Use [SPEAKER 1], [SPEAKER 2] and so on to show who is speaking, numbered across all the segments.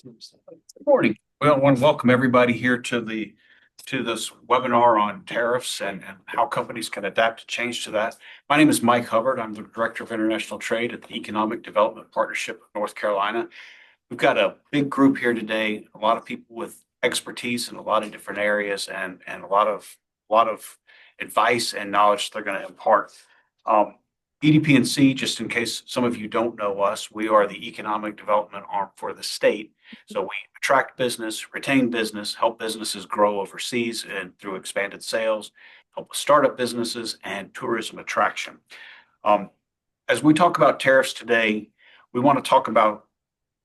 [SPEAKER 1] Good morning. Well, I want to welcome everybody here to this webinar on tariffs and how companies can adapt to change to that. My name is Mike Hubbard. I'm the Director of International Trade at the Economic Development Partnership of North Carolina. We've got a big group here today, a lot of people with expertise in a lot of different areas and a lot of advice and knowledge they're going to impart. EDPNC, just in case some of you don't know us, we are the economic development arm for the state. So we attract business, retain business, help businesses grow overseas and through expanded sales, help with startup businesses and tourism attraction. As we talk about tariffs today, we want to talk about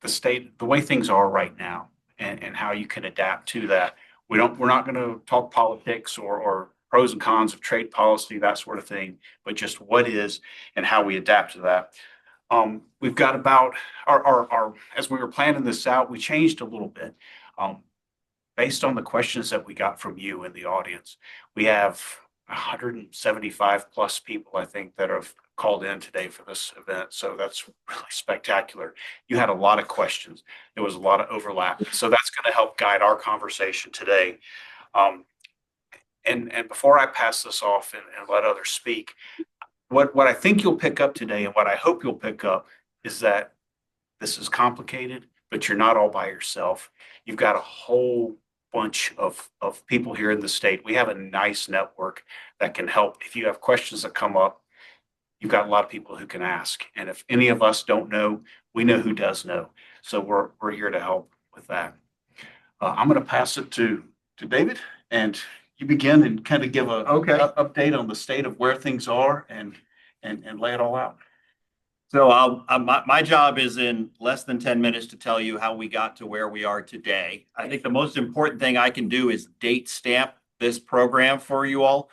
[SPEAKER 1] the state, the way things are right now, and how you can adapt to that. We're not going to talk politics or pros and cons of trade policy, that sort of thing, but just what is and how we adapt to that. We've got about as we were planning this out, we changed a little bit based on the questions that we got from you in the audience. We have 175 plus people, I think, that have called in today for this event. So that's really spectacular. You had a lot of questions. There was a lot of overlap. So that's going to help guide our conversation today. And before I pass this off and let others speak, what I think you'll pick up today and what I hope you'll pick up is that this is complicated, but you're not all by yourself. You've got a whole bunch of people here in the state. We have a nice network that can help. If you have questions that come up, you've got a lot of people who can ask. And if any of us don't know, we know who does know. So we're here to help with that. I'm going to pass it to David, and you begin and kind of give a update on the state of where things are and lay it all out.
[SPEAKER 2] So my job is in less than 10 minutes to tell you how we got to where we are today. I think the most important thing I can do is date stamp this program for you all.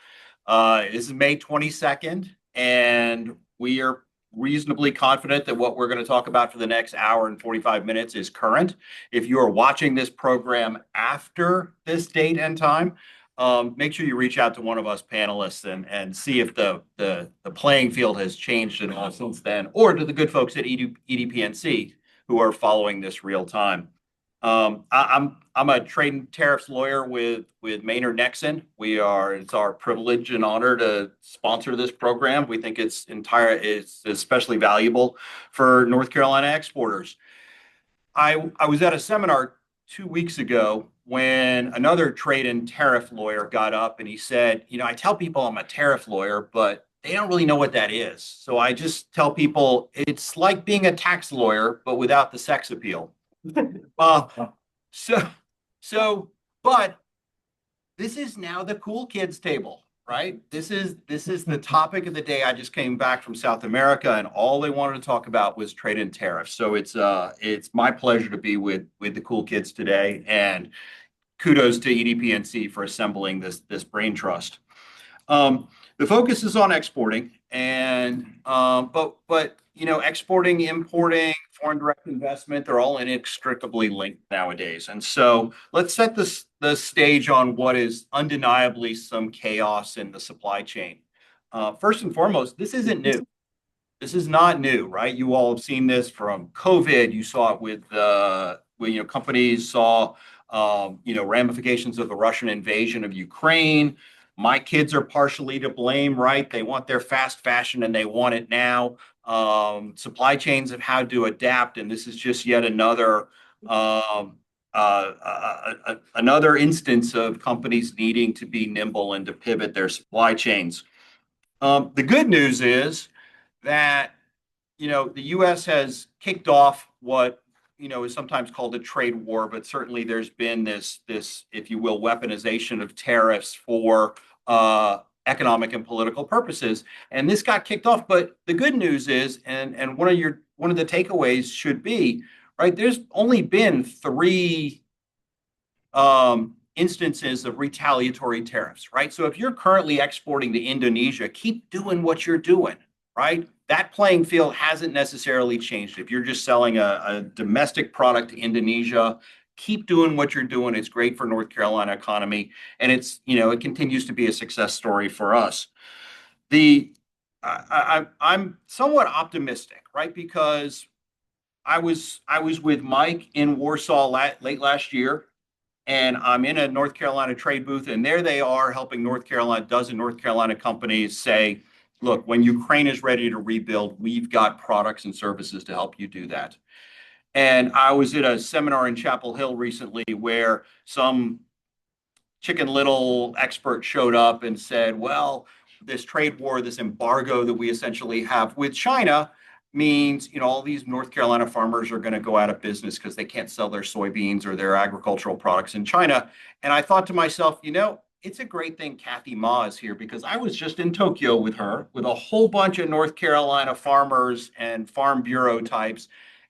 [SPEAKER 2] This is May 22nd, and we are reasonably confident that what we're going to talk about for the next hour and 45 minutes is current. If you are watching this program after this date and time, make sure you reach out to one of us panelists and see if the playing field has changed at all since then, or to the good folks at EDPNC who are following this real time. I'm a trade and tariffs lawyer with Maynard Nexsen. It's our privilege and honor to sponsor this program. We think it's especially valuable for North Carolina exporters. I was at a seminar 2 weeks ago when another trade and tariff lawyer got up and he said, I tell people I'm a tariff lawyer, but they don't really know what that is. So I just tell people it's like being a tax lawyer, but without the sex appeal. But this is now the cool kids table, right? This is the topic of the day. I just came back from South America, and all they wanted to talk about was trade and tariffs. So it's my pleasure to be with the cool kids today, and kudos to EDPNC for assembling this brain trust. The focus is on exporting, and but exporting, importing, foreign direct investment, they're all inextricably linked nowadays. And so let's set the stage on what is undeniably some chaos in the supply chain. First and foremost, this isn't new. This is not new, right? You all have seen this from COVID. You saw it with companies saw ramifications of the Russian invasion of Ukraine. My kids are partially to blame, right? They want their fast fashion and they want it now. Supply chains have had to adapt, and this is just yet another instance of companies needing to be nimble and to pivot their supply chains. The good news is that the U.S. has kicked off what is sometimes called a trade war, but certainly there's been this, if you will, weaponization of tariffs for economic and political purposes. And this got kicked off. But the good news is, and one of the takeaways should be, right, there's only been 3 instances of retaliatory tariffs, right? So if you're currently exporting to Indonesia, keep doing what you're doing, right? That playing field hasn't necessarily changed. If you're just selling a domestic product to Indonesia, keep doing what you're doing. It's great for North Carolina economy, and it continues to be a success story for us. I'm somewhat optimistic, right? Because I was with Mike in Warsaw late last year, and I'm in a North Carolina trade booth, and there they are helping dozen North Carolina companies say, look, when Ukraine is ready to rebuild, we've got products and services to help you do that. And I was at a seminar in Chapel Hill recently where some Chicken Little expert showed up and said, well, this trade war, this embargo that we essentially have with China means, all these North Carolina farmers are going to go out of business because they can't sell their soybeans or their agricultural products in China. And I thought to myself, it's a great thing Kathy Ma is here, because I was just in Tokyo with her, with a whole bunch of North Carolina farmers and farm bureau types.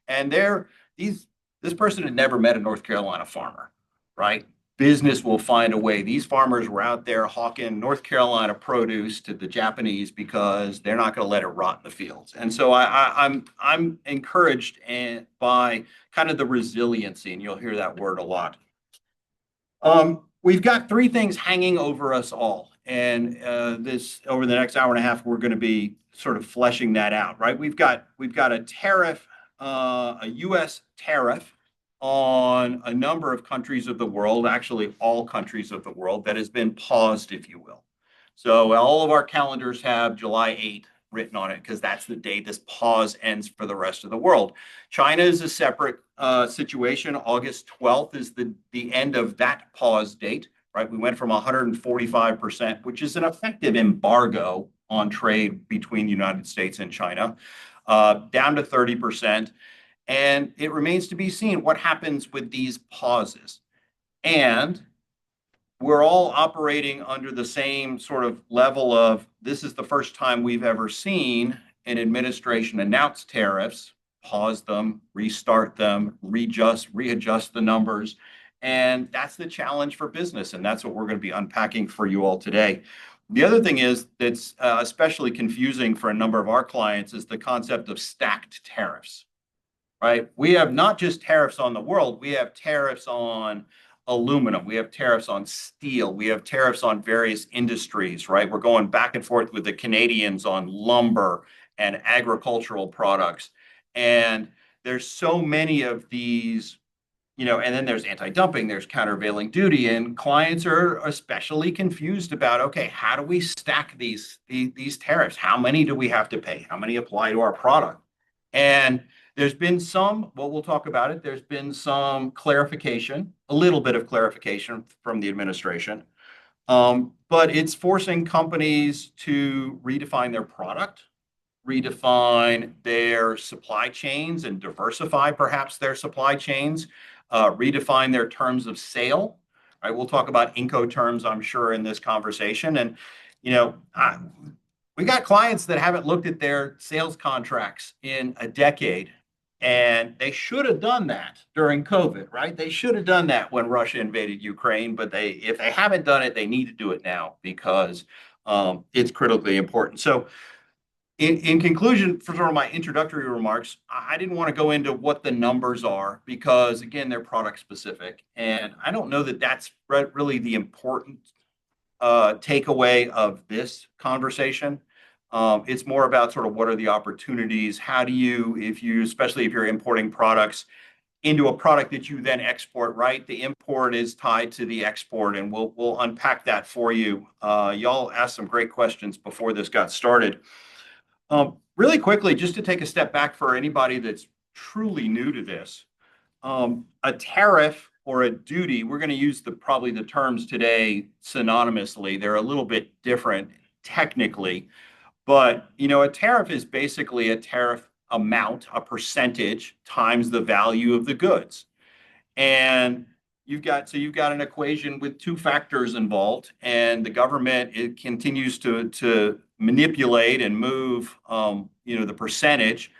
[SPEAKER 2] And this person had never met a North Carolina farmer, right? Business will find a way. These farmers were out there hawking North Carolina produce to the Japanese because they're not going to let it rot in the fields. And so I'm encouraged by kind of the resiliency, and you'll hear that word a lot. We've got three things hanging over us all, and this over the next hour and a half, we're going to be sort of fleshing that out, right? We've got a tariff, a U.S. tariff on a number of countries of the world, actually all countries of the world, that has been paused, if you will. So all of our calendars have July 8th written on it, because that's the date this pause ends for the rest of the world. China is a separate situation. August 12th is the end of that pause date, right? We went from 145%, which is an effective embargo on trade between the United States and China, down to 30%. And it remains to be seen what happens with these pauses. And we're all operating under the same sort of level of, this is the first time we've ever seen an administration announce tariffs, pause them, restart them, readjust the numbers. And that's the challenge for business. And that's what we're going to be unpacking for you all today. The other thing is that's especially confusing for a number of our clients is the concept of stacked tariffs. Right? We have not just tariffs on the world, we have tariffs on aluminum, we have tariffs on steel, we have tariffs on various industries, right? We're going back and forth with the Canadians on lumber and agricultural products. And there's so many of these, and then there's anti-dumping, there's countervailing duty, and clients are especially confused about, okay, how do we stack these tariffs? How many do we have to pay? How many apply to our product? And there's been we'll talk about it, there's been some clarification, a little bit of clarification from the administration, but it's forcing companies to redefine their product, redefine their supply chains and diversify perhaps their supply chains, redefine their terms of sale. Right? We'll talk about Incoterms, I'm sure, in this conversation. And, we got clients that haven't looked at their sales contracts in a decade. And they should have done that during COVID, right? They should have done that when Russia invaded Ukraine, but if they haven't done it, they need to do it now, because it's critically important. So in conclusion, for sort of my introductory remarks, I didn't want to go into what the numbers are, because again, they're product specific. And I don't know that that's really the important takeaway of this conversation. It's more about sort of what are the opportunities? How do you, especially if you're importing products into a product that you then export, right? The import is tied to the export, and we'll unpack that for you. Y'all asked some great questions before this got started. Really quickly, just to take a step back for anybody that's truly new to this, a tariff or a duty, we're going to use probably the terms today synonymously. They're a little bit different technically. But, a tariff is basically a tariff amount, a percentage times the value of the goods. And you've got an equation with two factors involved, and the government, it continues to manipulate and move, the percentage.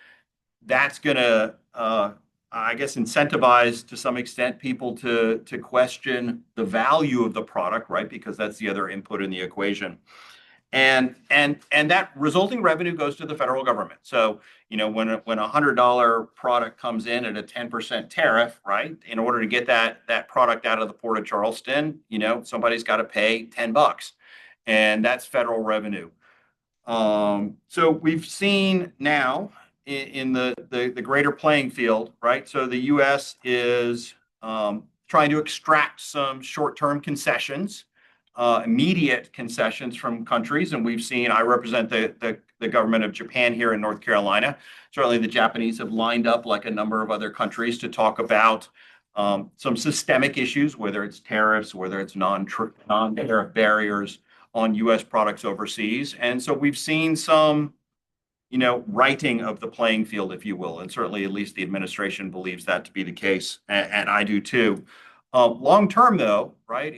[SPEAKER 2] That's going to, I guess, incentivize to some extent people to question the value of the product, right? Because that's the other input in the equation. And that resulting revenue goes to the federal government. So, when a $100 product comes in at a 10% tariff, right? In order to get that product out of the Port of Charleston, somebody's got to pay $10, and that's federal revenue. So we've seen now in the greater playing field, right? So the U.S. is trying to extract some short-term concessions, immediate concessions from countries. And we've seen, I represent the government of Japan here in North Carolina. Certainly the Japanese have lined up like a number of other countries to talk about some systemic issues, whether it's tariffs, whether it's non-tariff barriers on U.S. products overseas. And so we've seen some, righting of the playing field, if you will. And certainly at least the administration believes that to be the case. And I do too. Long term, though, right,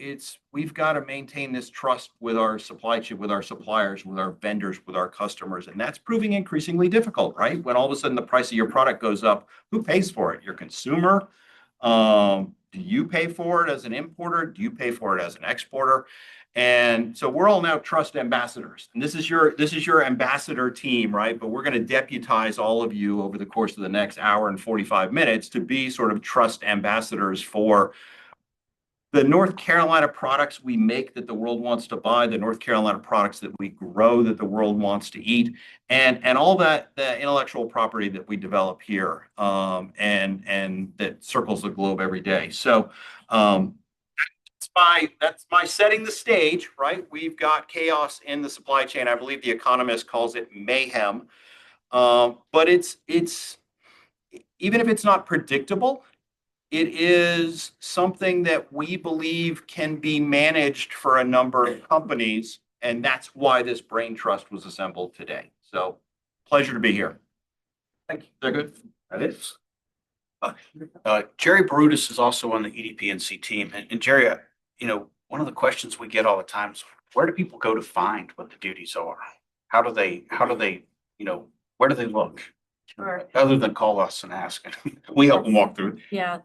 [SPEAKER 2] we've got to maintain this trust with our supply chain, with our suppliers, with our vendors, with our customers. And that's proving increasingly difficult, right? When all of a sudden the price of your product goes up, who pays for it? Your consumer? Do you pay for it as an importer? Do you pay for it as an exporter? And so we're all now trust ambassadors. And this is your ambassador team, right? But we're going to deputize all of you over the course of the next hour and 45 minutes to be sort of trust ambassadors for the North Carolina products we make that the world wants to buy, the North Carolina products that we grow that the world wants to eat, and all that the intellectual property that we develop here, and that circles the globe every day. So that's my setting the stage, right? We've got chaos in the supply chain. I believe The Economist calls it mayhem. But it's even if it's not predictable, it is something that we believe can be managed for a number of companies, and that's why this brain trust was assembled today. So, pleasure to be here.
[SPEAKER 1] Thank you.
[SPEAKER 2] Is that good?
[SPEAKER 1] That is. Jeri Barutis is also on the EDPNC team. And Jeri, one of the questions we get all the time is, where do people go to find what the duties are? How do they, where do they look?
[SPEAKER 3] Sure.
[SPEAKER 1] Other than call us and ask. We help them walk through it.
[SPEAKER 3] Yeah,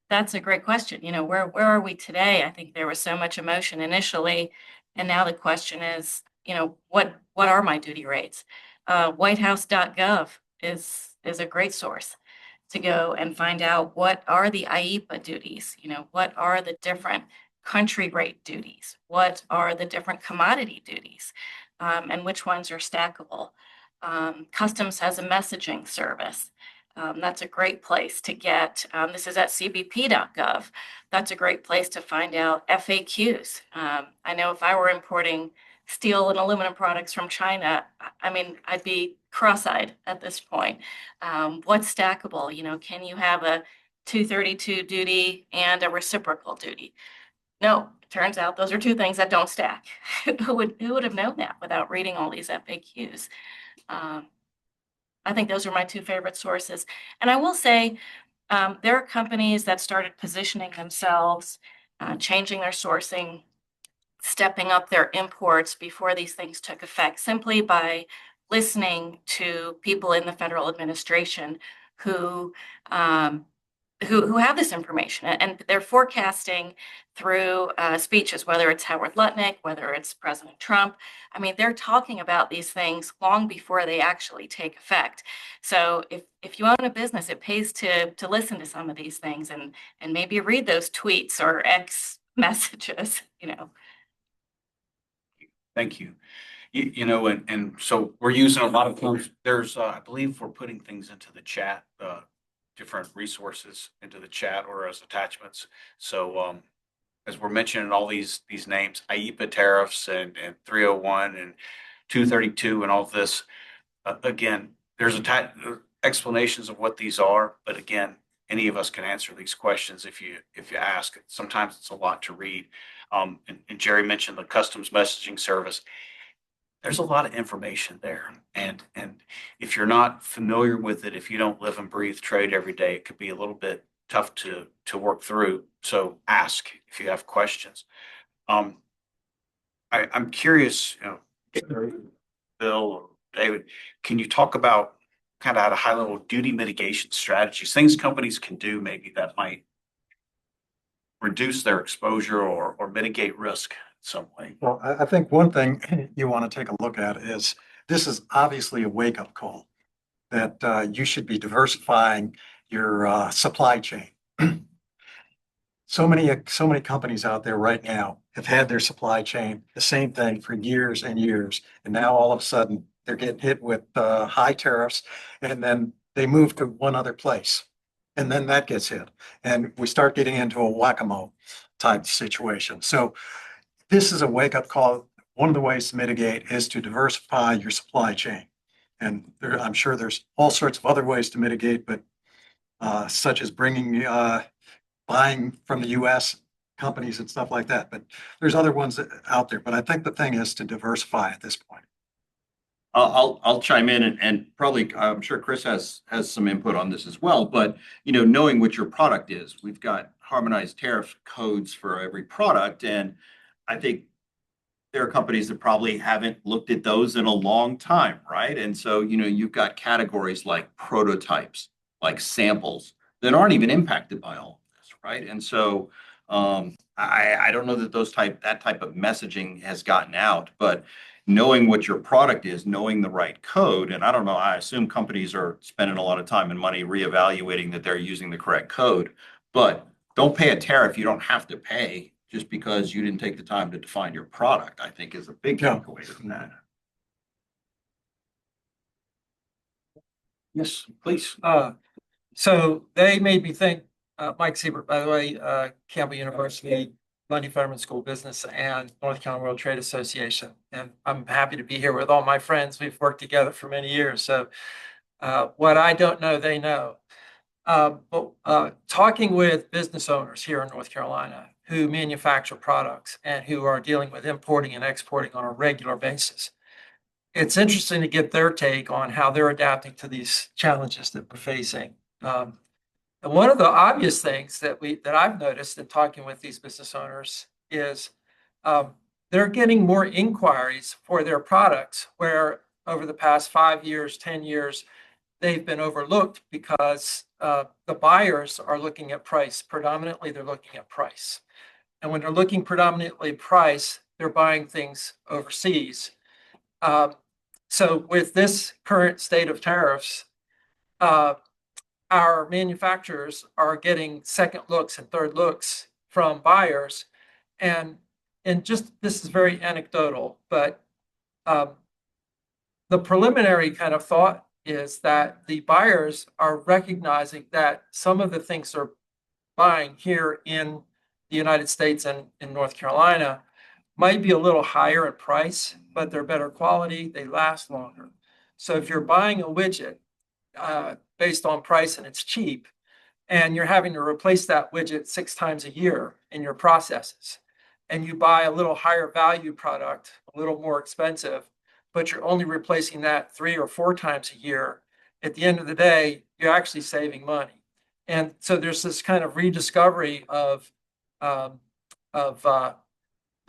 [SPEAKER 3] that's a great question. Where are we today? I think there was so much emotion initially, and now the question is, what are my duty rates? Whitehouse.gov is a great source to go and find out what are the IEPA duties. What are the different country rate duties? What are the different commodity duties? And which ones are stackable? Customs has a messaging service. That's a great place to get. This is at cbp.gov. That's a great place to find out FAQs. I know if I were importing steel and aluminum products from China, I'd be cross-eyed at this point. What's stackable? Can you have a 232 duty and a reciprocal duty? No, it turns out those are two things that don't stack. Who would have known that without reading all these FAQs? I think those are my two favorite sources. And I will say, there are companies that started positioning themselves, changing their sourcing, stepping up their imports before these things took effect, simply by listening to people in the federal administration who have this information, and they're forecasting through speeches, whether it's Howard Lutnick, whether it's President Trump. They're talking about these things long before they actually take effect. So if you own a business, it pays to listen to some of these things and maybe read those tweets or X messages.
[SPEAKER 1] Thank you. And so we're using a lot of things. There's, I believe we're putting things into the chat, different resources into the chat or as attachments. So as we're mentioning all these names, IEPA tariffs and 301 and 232 and all this, again, there's explanations of what these are. But again, any of us can answer these questions if you ask. Sometimes it's a lot to read. And Jeri mentioned the customs messaging service. There's a lot of information there. And if you're not familiar with it, if you don't live and breathe trade every day, it could be a little bit tough to work through. So ask if you have questions. I'm curious, Bill or David, can you talk about kind of at a high level duty mitigation strategies, things companies can do maybe that might reduce their exposure or mitigate risk in some way?
[SPEAKER 4] Well, I think one thing you want to take a look at is this is obviously a wake-up call that you should be diversifying your supply chain. So many companies out there right now have had their supply chain the same thing for years and years, and now all of a sudden they're getting hit with high tariffs, and then they move to one other place. And then that gets hit. And we start getting into a whack-a-mole type situation. So this is a wake-up call. One of the ways to mitigate is to diversify your supply chain. And I'm sure there's all sorts of other ways to mitigate, but such as buying from the US companies and stuff like that. But there's other ones out there. But I think the thing is to diversify at this point.
[SPEAKER 2] I'll chime in and probably, I'm sure Chris has some input on this as well, but knowing what your product is, we've got harmonized tariff codes for every product. And I think there are companies that probably haven't looked at those in a long time, right? And so, you've got categories like prototypes, like samples that aren't even impacted by all of this, right? And so I don't know that that type of messaging has gotten out, but knowing what your product is, knowing the right code, and I don't know, I assume companies are spending a lot of time and money reevaluating that they're using the correct code, but don't pay a tariff you don't have to pay just because you didn't take the time to define your product, I think is a big takeaway from that.
[SPEAKER 1] Yes, please.
[SPEAKER 5] So they made me think, Mike Siebert, by the way, Campbell University, Lundy Fetterman School of Business, and North Carolina World Trade Association. And I'm happy to be here with all my friends. We've worked together for many years. So what I don't know, they know. But talking with business owners here in North Carolina who manufacture products and who are dealing with importing and exporting on a regular basis, it's interesting to get their take on how they're adapting to these challenges that we're facing. And one of the obvious things that I've noticed in talking with these business owners is they're getting more inquiries for their products where over the past 5 years, 10 years, they've been overlooked because the buyers are looking at price. Predominantly, they're looking at price. And when they're looking predominantly price, they're buying things overseas. So with this current state of tariffs, our manufacturers are getting second looks and third looks from buyers. And just, this is very anecdotal, but the preliminary kind of thought is that the buyers are recognizing that some of the things they're buying here in the United States and in North Carolina might be a little higher in price, but they're better quality, they last longer. So if you're buying a widget based on price and it's cheap, and you're having to replace that widget 6 times a year in your processes, and you buy a little higher value product, a little more expensive, but you're only replacing that 3 or 4 times a year, at the end of the day, you're actually saving money. And so there's this kind of rediscovery of the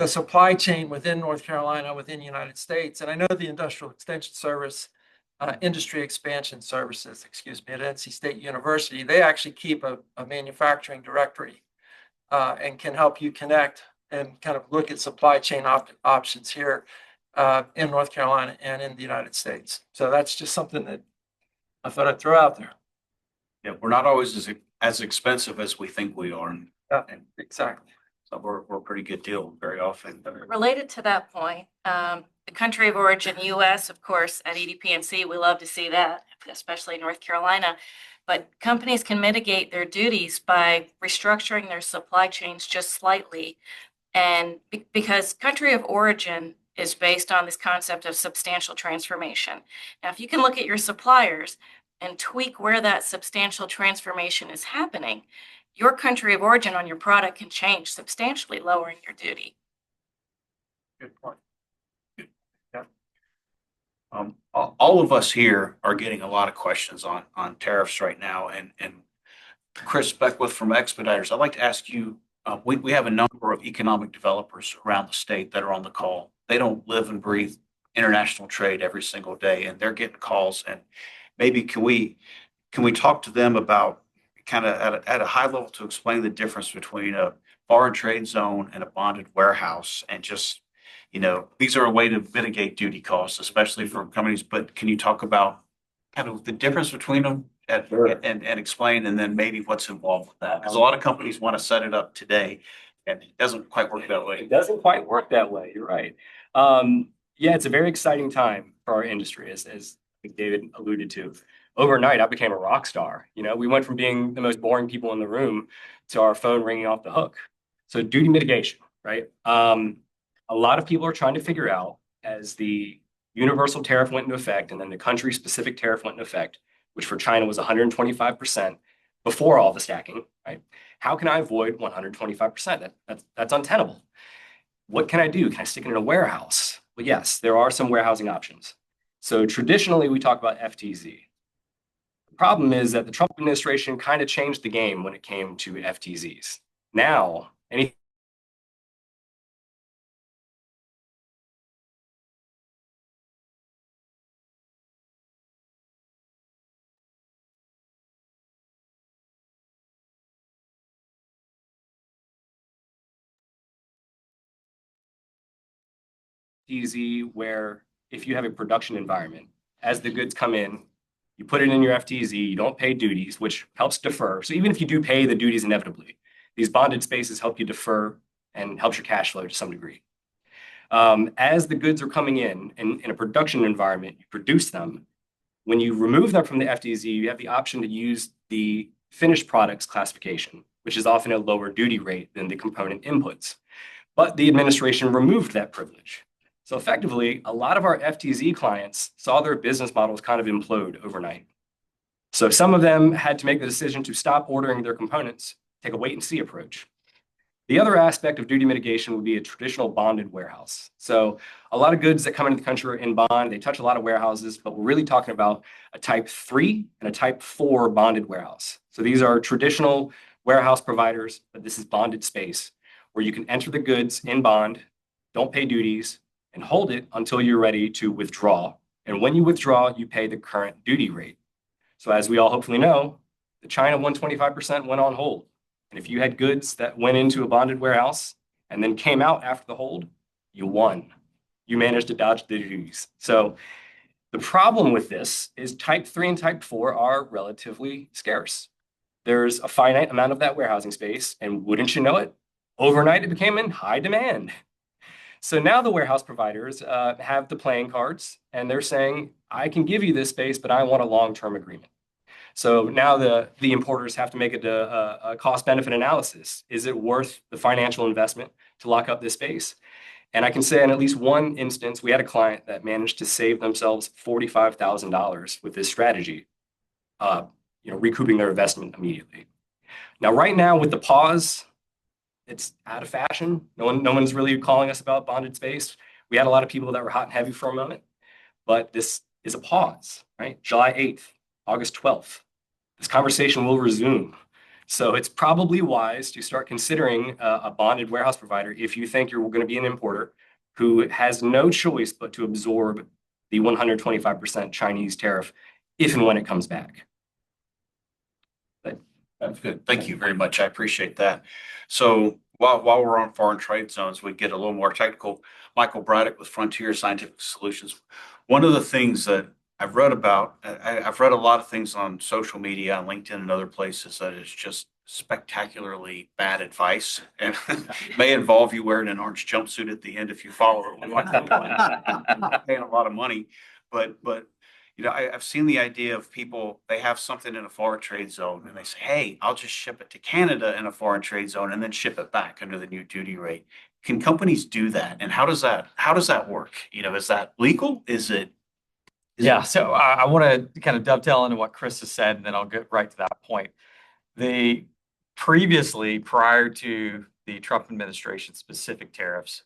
[SPEAKER 5] supply chain within North Carolina, within the United States. And I know the Industrial Extension Service, Industry Expansion Services, at NC State University, they actually keep a manufacturing directory and can help you connect and kind of look at supply chain options here in North Carolina and in the United States. So that's just something that I thought I'd throw out there.
[SPEAKER 1] Yeah, we're not always as expensive as we think we are.
[SPEAKER 5] Yeah, exactly.
[SPEAKER 1] So we're a pretty good deal very often.
[SPEAKER 3] Related to that point, the country of origin, US, of course, at EDPNC, we love to see that, especially in North Carolina. But companies can mitigate their duties by restructuring their supply chains just slightly. And because country of origin is based on this concept of substantial transformation. Now, if you can look at your suppliers and tweak where that substantial transformation is happening, your country of origin on your product can change, substantially lowering your duty.
[SPEAKER 5] Good point.
[SPEAKER 1] Yeah. All of us here are getting a lot of questions on tariffs right now. And Chris Beckwith from Expeditors, I'd like to ask you, we have a number of economic developers around the state that are on the call. They don't live and breathe international trade every single day, and they're getting calls. And maybe can we talk to them about kind of at a high level to explain the difference between a foreign trade zone and a bonded warehouse, and just, these are a way to mitigate duty costs, especially for companies, but can you talk about kind of the difference between them and explain, and then maybe what's involved with that? Because a lot of companies want to set it up today and it doesn't quite work that way.
[SPEAKER 6] It doesn't quite work that way. You're right. Yeah, it's a very exciting time for our industry, as David alluded to.
[SPEAKER 7] overnight, I became a rock star. You know, we went from being the most boring people in the room to our phone ringing off the hook. So duty mitigation, right? A lot of people are trying to figure out as the universal tariff went into effect and then the country specific tariff went into effect, which for China was 125% before all the stacking, right? How can I avoid 125%? That's untenable. What can I do? Can I stick it in a warehouse? Well, yes, there are some warehousing options. So traditionally, we talk about FTZ. The problem is that the Trump administration kind of changed the game when it came to FTZs. Now, any FTZ where if you have a production environment, as the goods come in, you put it in your FTZ, you don't pay duties, which helps defer. So even if you do pay the duties inevitably, these bonded spaces help you defer and helps your cash flow to some degree. As the goods are coming in a production environment, you produce them. When you remove them from the FTZ, you have the option to use the finished products classification, which is often a lower duty rate than the component inputs. But the administration removed that privilege. So effectively, a lot of our FTZ clients saw their business models kind of implode overnight. So some of them had to make the decision to stop ordering their components, take a wait and see approach. The other aspect of duty mitigation would be a traditional bonded warehouse. So a lot of goods that come into the country are in bond, they touch a lot of warehouses, but we're really talking about a type 3 and a type 4 bonded warehouse. So these are traditional warehouse providers, but this is bonded space where you can enter the goods in bond, don't pay duties, and hold it until you're ready to withdraw. And when you withdraw, you pay the current duty rate. So as we all hopefully know, the China 125% went on hold. And if you had goods that went into a bonded warehouse and then came out after the hold, you won. You managed to dodge the duties. So the problem with this is type 3 and type 4 are relatively scarce. There's a finite amount of that warehousing space, and wouldn't you know it, overnight it became in high demand. So now the warehouse providers have the playing cards, and they're saying, I can give you this space, but I want a long-term agreement. So now the importers have to make a cost-benefit analysis. Is it worth the financial investment to lock up this space? And I can say in at least one instance, we had a client that managed to save themselves $45,000 with this strategy, recouping their investment immediately. Now, right now with the pause, it's out of fashion. No one's really calling us about bonded space. We had a lot of people that were hot and heavy for a moment, but this is a pause, right? July 8th, August 12th. This conversation will resume. So it's probably wise to start considering a bonded warehouse provider if you think you're going to be an importer who has no choice but to absorb the 125% Chinese tariff if and when it comes back.
[SPEAKER 1] That's good. Thank you very much. I appreciate that. So while we're on foreign trade zones, we get a little more technical. Michael Braddock with Frontier Scientific Solutions. One of the things that I've read about, I've read a lot of things on social media, on LinkedIn and other places that is just spectacularly bad advice and may involve you wearing an orange jumpsuit at the end if you follow it. Paying a lot of money, but I've seen the idea of people, they have something in a foreign trade zone and they say, hey, I'll just ship it to Canada in a foreign trade zone and then ship it back under the new duty rate. Can companies do that? And how does that work? Is that legal?
[SPEAKER 6] Yeah, so I want to kind of dovetail into what Chris has said, and then I'll get right to that point. Prior to the Trump administration specific tariffs,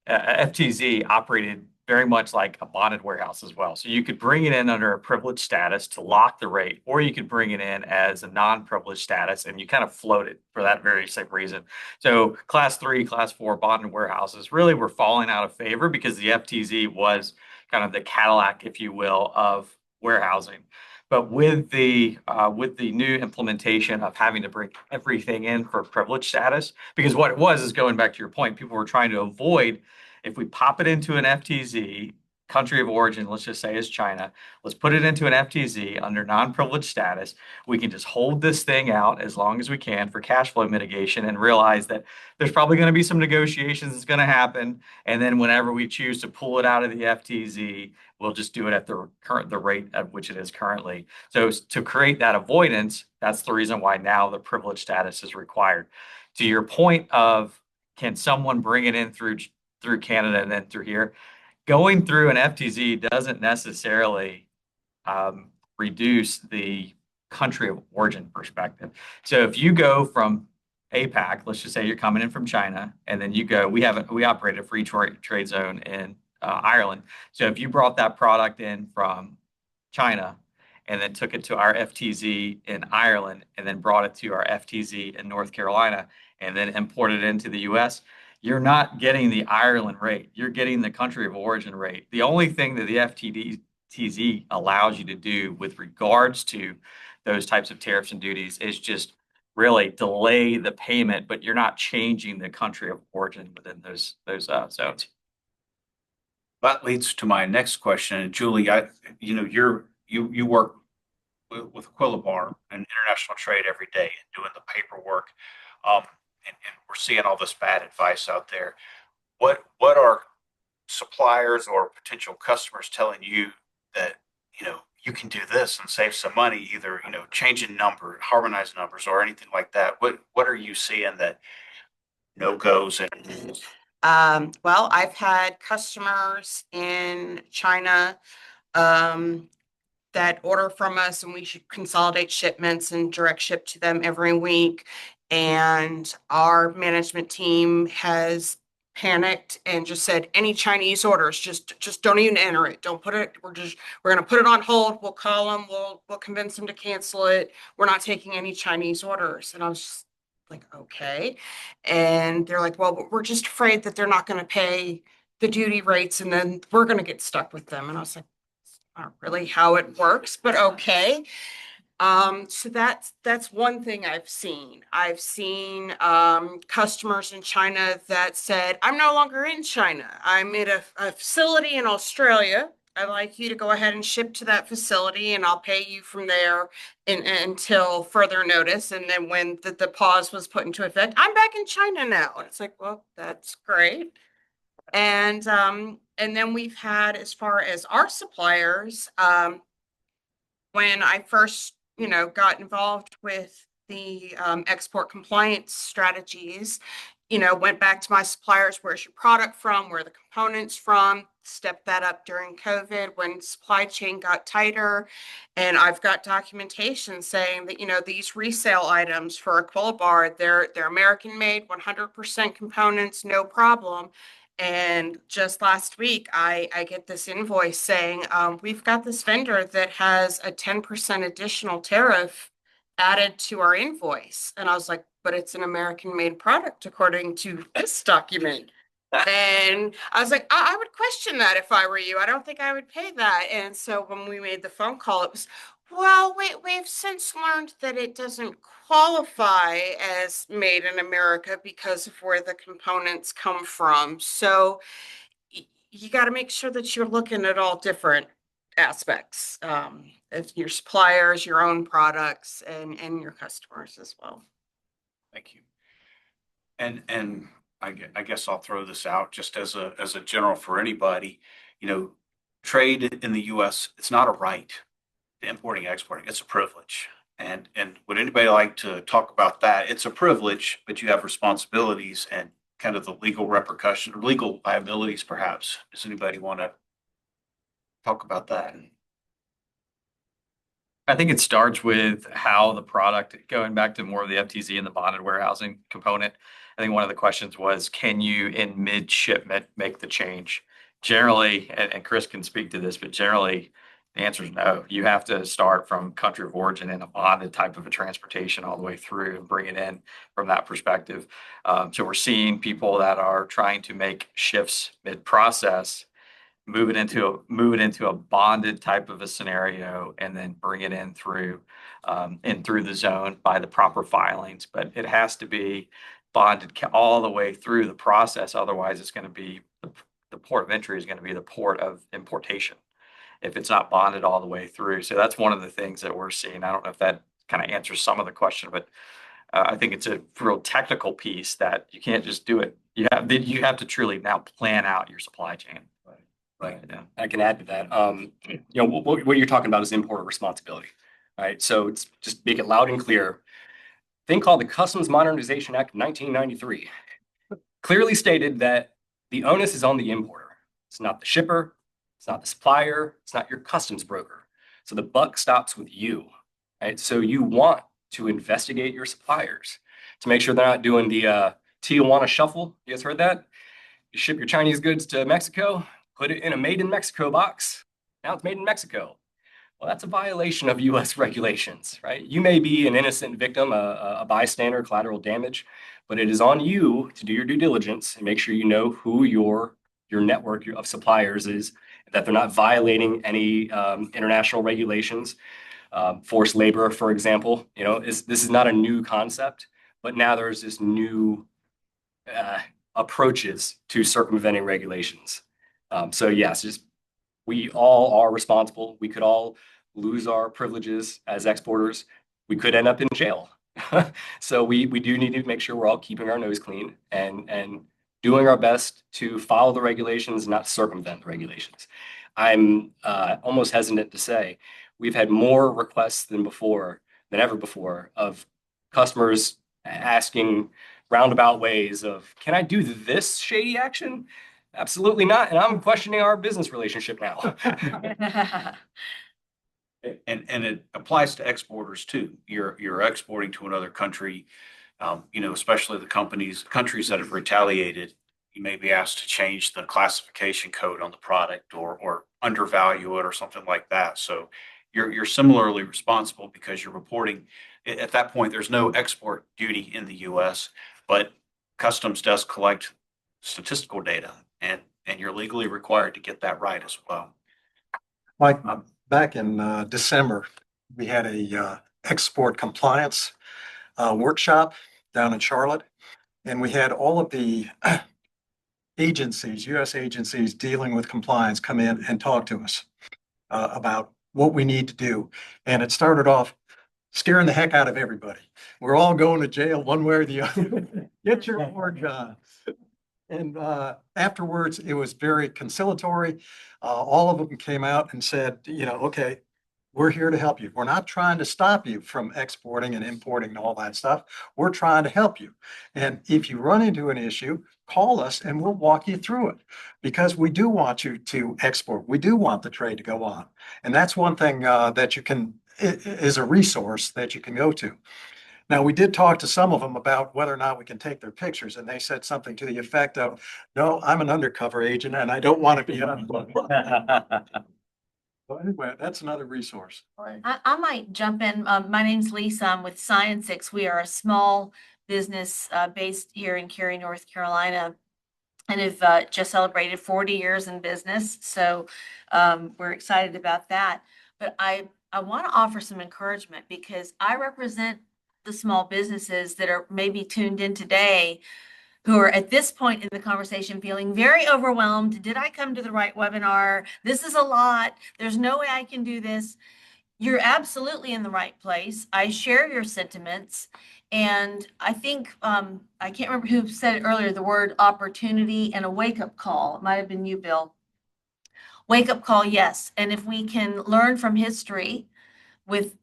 [SPEAKER 6] FTZ operated very much like a bonded warehouse as well. So you could bring it in under a privileged status to lock the rate, or you could bring it in as a non-privileged status and you kind of float it for that very same reason. So class 3, class 4 bonded warehouses really were falling out of favor because the FTZ was kind of the Cadillac, if you will, of warehousing. But with the new implementation of having to bring everything in for privilege status, because what it was is going back to your point, people were trying to avoid, if we pop it into an FTZ, country of origin, let's just say is China. Let's put it into an FTZ under non-privileged status. We can just hold this thing out as long as we can for cash flow mitigation and realize that there's probably going to be some negotiations that's going to happen. And then whenever we choose to pull it out of the FTZ, we'll just do it at the rate at which it is currently. So to create that avoidance, that's the reason why now the privilege status is required. To your point of, can someone bring it in through Canada and then through here? Going through an FTZ doesn't necessarily reduce the country of origin perspective. So if you go from APAC, let's just say you're coming in from China, and then you go, we operate a free trade zone in Ireland. So if you brought that product in from China and then took it to our FTZ in Ireland and then brought it to our FTZ in North Carolina and then imported it into the US, you're not getting the Ireland rate. You're getting the country of origin rate. The only thing that the FTZ allows you to do with regards to those types of tariffs and duties is just really delay the payment, but you're not changing the country of origin within those zones.
[SPEAKER 1] That leads to my next question. And Julie, you work with Quilibar and international trade every day and doing the paperwork. And we're seeing all this bad advice out there. What are suppliers or potential customers telling you that, you can do this and save some money, either, changing number, harmonize numbers or anything like that? What are you seeing that no goes and
[SPEAKER 8] Well, I've had customers in China that order from us, and we should consolidate shipments and direct ship to them every week. And our management team has panicked and just said, any Chinese orders, just don't even enter it. Don't put it. We're going to put it on hold. We'll call them. We'll convince them to cancel it. We're not taking any Chinese orders. And I was just like, okay. And they're like, well, we're just afraid that they're not going to pay the duty rates, and then we're going to get stuck with them. And I was like, not really how it works, but okay. So that's one thing I've seen. I've seen customers in China that said, I'm no longer in China. I'm in a facility in Australia. I'd like you to go ahead and ship to that facility, and I'll pay you from there until further notice. And then when the pause was put into effect, I'm back in China now. And it's like, well, that's great. And then we've had, as far as our suppliers, when I first, got involved with the export compliance strategies, went back to my suppliers, where's your product from, where are the components from, stepped that up during COVID when supply chain got tighter. And I've got documentation saying that, these resale items for a Quilibar, they're American made, 100% components, no problem. And just last week, I get this invoice saying, we've got this vendor that has a 10% additional tariff added to our invoice. And I was like, but it's an American made product according to this document. And I was like, I would question that if I were you. I don't think I would pay that. And so when we made the phone call, it was, well, we've since learned that it doesn't qualify as made in America because of where the components come from. So you got to make sure that you're looking at all different aspects, of your suppliers, your own products, and your customers as well.
[SPEAKER 1] Thank you. And I guess I'll throw this out just as a general for anybody. Trade in the U.S., it's not a right. Importing, exporting, it's a privilege. And would anybody like to talk about that? It's a privilege, but you have responsibilities and kind of the legal repercussion or legal liabilities, perhaps. Does anybody want to talk about that?
[SPEAKER 6] I think it starts with how the product, going back to more of the FTZ and the bonded warehousing component. I think one of the questions was, can you in mid-shipment make the change? Generally, and Chris can speak to this, but generally the answer is no. You have to start from country of origin in a bonded type of a transportation all the way through and bring it in from that perspective. So we're seeing people that are trying to make shifts mid-process, move it into a bonded type of a scenario, and then bring it in through the zone by the proper filings. But it has to be bonded all the way through the process. Otherwise, it's going to be the port of entry is going to be the port of importation if it's not bonded all the way through. So that's one of the things that we're seeing. I don't know if that kind of answers some of the question, but I think it's a real technical piece that you can't just do it. You have to truly now plan out your supply chain.
[SPEAKER 7] Right.
[SPEAKER 6] Yeah.
[SPEAKER 7] I can add to that. What you're talking about is importer responsibility. Right. So it's just make it loud and clear. Thing called the Customs Modernization Act of 1993 clearly stated that the onus is on the importer. It's not the shipper. It's not the supplier. It's not your customs broker. So the buck stops with you. Right. So you want to investigate your suppliers to make sure they're not doing the Tijuana shuffle. You guys heard that? You ship your Chinese goods to Mexico, put it in a made in Mexico box. Now it's made in Mexico. Well, that's a violation of US regulations, right? You may be an innocent victim, a bystander, collateral damage, but it is on you to do your due diligence and make sure you know who your network of suppliers is, that they're not violating any international regulations. Forced labor, for example, this is not a new concept, but now there's this new approaches to circumventing regulations. So yes, we all are responsible. We could all lose our privileges as exporters. We could end up in jail. So we do need to make sure we're all keeping our nose clean and doing our best to follow the regulations, not circumvent the regulations. I'm almost hesitant to say we've had more requests than ever before of customers asking roundabout ways of, can I do this shady action? Absolutely not. And I'm questioning our business relationship now.
[SPEAKER 1] And it applies to exporters too. You're exporting to another country, especially the countries that have retaliated. You may be asked to change the classification code on the product or undervalue it or something like that. So you're similarly responsible because you're reporting. At that point, there's no export duty in the U.S., but Customs does collect statistical data, and you're legally required to get that right as well.
[SPEAKER 4] Mike, back in December, we had a export compliance workshop down in Charlotte, and we had all of the agencies, U.S. agencies dealing with compliance come in and talk to us about what we need to do. And it started off scaring the heck out of everybody. We're all going to jail one way or the other. Get your work done. And afterwards, it was very conciliatory. All of them came out and said, okay, we're here to help you. We're not trying to stop you from exporting and importing and all that stuff. We're trying to help you. And if you run into an issue, call us and we'll walk you through it, because we do want you to export. We do want the trade to go on. And that's one thing that is a resource that you can go to. Now, we did talk to some of them about whether or not we can take their pictures, and they said something to the effect of, no, I'm an undercover agent and I don't want to be on. So anyway, that's another resource.
[SPEAKER 3] I might jump in. My name's Lisa. I'm with ScienceX. We are a small business based here in Cary, North Carolina, and have just celebrated 40 years in business. So we're excited about that. But I want to offer some encouragement, because I represent the small businesses that are maybe tuned in today, who are at this point in the conversation feeling very overwhelmed. Did I come to the right webinar? This is a lot. There's no way I can do this. You're absolutely in the right place. I share your sentiments. And I think, I can't remember who said it earlier, the word opportunity and a wake-up call. It might have been you, Bill. Wake-up call, yes. And if we can learn from history with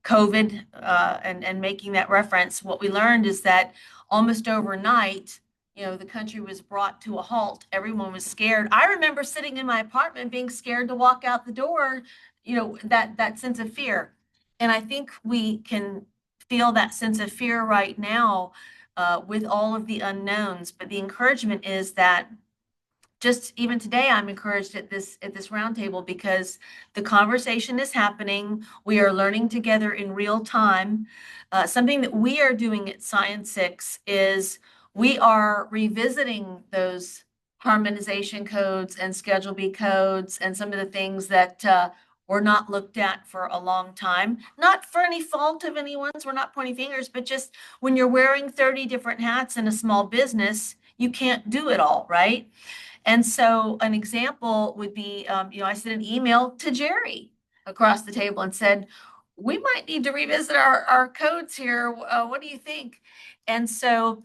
[SPEAKER 3] COVID and making that reference, what we learned is that almost overnight, the country was brought to a halt. Everyone was scared. I remember sitting in my apartment being scared to walk out the door, that sense of fear. And I think we can feel that sense of fear right now with all of the unknowns. But the encouragement is that just even today, I'm encouraged at this roundtable, because the conversation is happening. We are learning together in real time. Something that we are doing at ScienceX is we are revisiting those harmonization codes and Schedule B codes and some of the things that were not looked at for a long time. Not for any fault of anyone's, we're not pointing fingers, but just when you're wearing 30 different hats in a small business, you can't do it all, right?
[SPEAKER 9] And so an example would be, I sent an email to Jeri across the table and said, we might need to revisit our codes here. What do you think? And so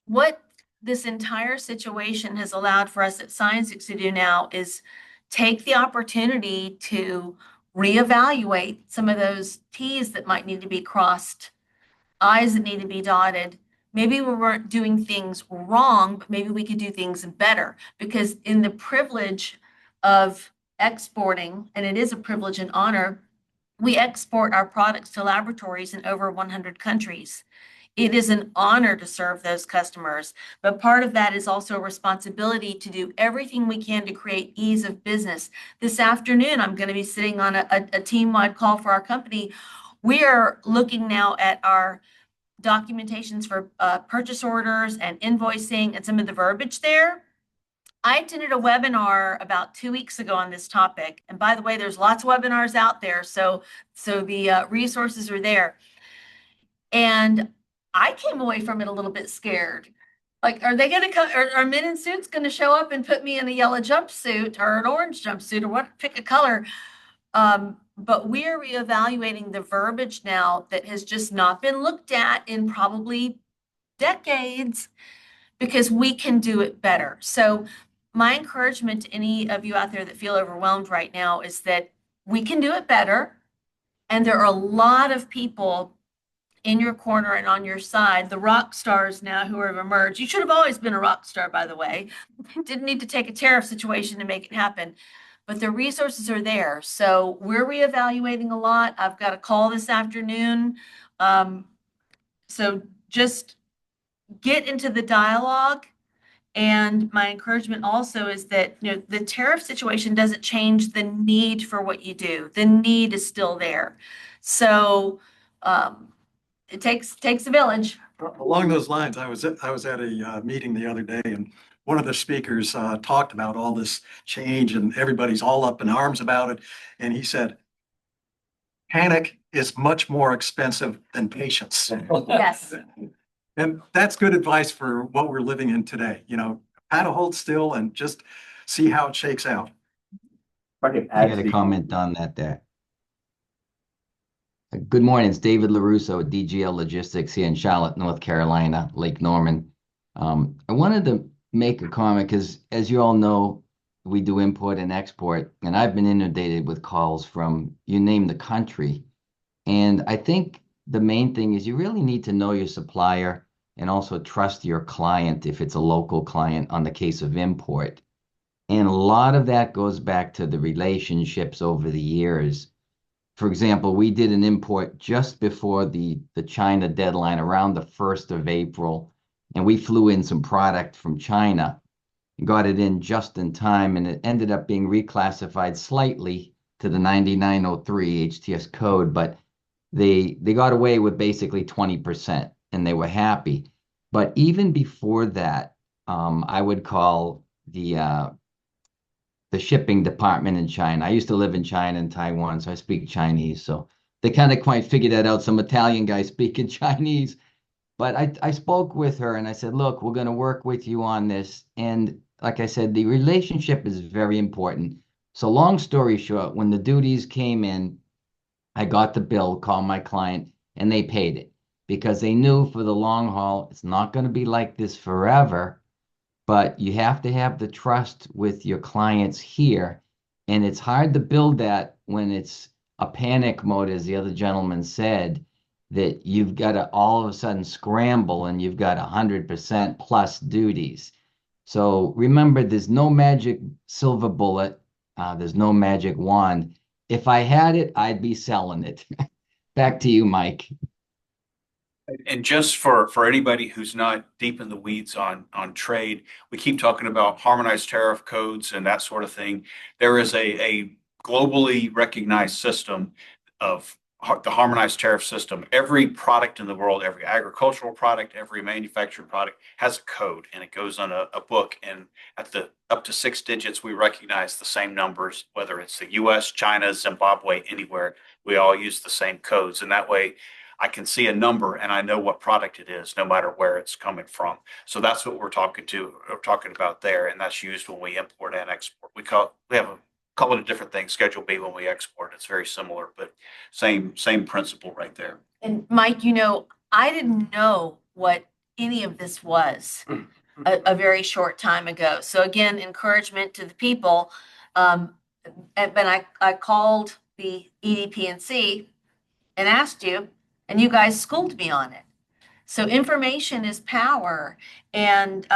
[SPEAKER 9] what this entire situation has allowed for us at Science to do now is take the opportunity to reevaluate some of those T's that might need to be crossed, I's that need to be dotted. Maybe we weren't doing things wrong, but maybe we could do things better, because in the privilege of exporting, and it is a privilege and honor, we export our products to laboratories in over 100 countries. It is an honor to serve those customers, but part of that is also a responsibility to do everything we can to create ease of business. This afternoon, I'm going to be sitting on a team-wide call for our company. We are looking now at our documentations for purchase orders and invoicing and some of the verbiage there. I attended a webinar about 2 weeks ago on this topic. And by the way, there's lots of webinars out there, so the resources are there. And I came away from it a little bit scared. Like, are they going to come? Are men in suits going to show up and put me in a yellow jumpsuit or an orange jumpsuit or what? Pick a color. But we're reevaluating the verbiage now that has just not been looked at in probably decades, because we can do it better. So my encouragement to any of you out there that feel overwhelmed right now is that we can do it better. And there are a lot of people in your corner and on your side, the rock stars now who have emerged. You should have always been a rock star, by the way. Didn't need to take a tariff situation to make it happen. But the resources are there. So we're reevaluating a lot. I've got a call this afternoon. So just get into the dialogue. And my encouragement also is that, the tariff situation doesn't change the need for what you do. The need is still there. So it takes a village.
[SPEAKER 4] Along those lines, I was at a meeting the other day, and one of the speakers talked about all this change and everybody's all up in arms about it. And he said, panic is much more expensive than patience.
[SPEAKER 9] Yes.
[SPEAKER 4] And that's good advice for what we're living in today. How to hold still and just see how it shakes out.
[SPEAKER 10] I got a comment on that there. Good morning, it's David LaRusso at DGL Logistics here in Charlotte, North Carolina, Lake Norman. I wanted to make a comment because, as you all know, we do import and export, and I've been inundated with calls from you name the country. And I think the main thing is you really need to know your supplier and also trust your client if it's a local client on the case of import. And a lot of that goes back to the relationships over the years. For example, we did an import just before the China deadline around the 1st of April, and we flew in some product from China and got it in just in time, and it ended up being reclassified slightly to the 9903 HTS code, but they got away with basically 20%, and they were happy. But even before that, I would call the shipping department in China. I used to live in China and Taiwan, so I speak Chinese. So they kind of quite figured that out. Some Italian guy speaking Chinese. But I spoke with her and I said, look, we're going to work with you on this. And like I said, the relationship is very important. So long story short, when the duties came in, I got the bill, called my client, and they paid it because they knew for the long haul, it's not going to be like this forever. But you have to have the trust with your clients here. And it's hard to build that when it's a panic mode, as the other gentleman said, that you've got to all of a sudden scramble and you've got 100% plus duties. So remember, there's no magic silver bullet. There's no magic wand. If I had it, I'd be selling it. Back to you, Mike.
[SPEAKER 1] And just for anybody who's not deep in the weeds on trade, we keep talking about harmonized tariff codes and that sort of thing. There is a globally recognized system of the harmonized tariff system. Every product in the world, every agricultural product, every manufactured product has a code, and it goes on a book. And at the up to 6 digits, we recognize the same numbers, whether it's the US, China, Zimbabwe, anywhere, we all use the same codes. And that way, I can see a number and I know what product it is, no matter where it's coming from. So that's what we're talking about there, and that's used when we import and export. We call it a different thing, Schedule B when we export. It's very similar, but same principle right there.
[SPEAKER 9] And Mike, I didn't know what any of this was a very short time ago. So again, encouragement to the people. But I called the EDPNC and asked you, and you guys schooled me on it. So information is power. And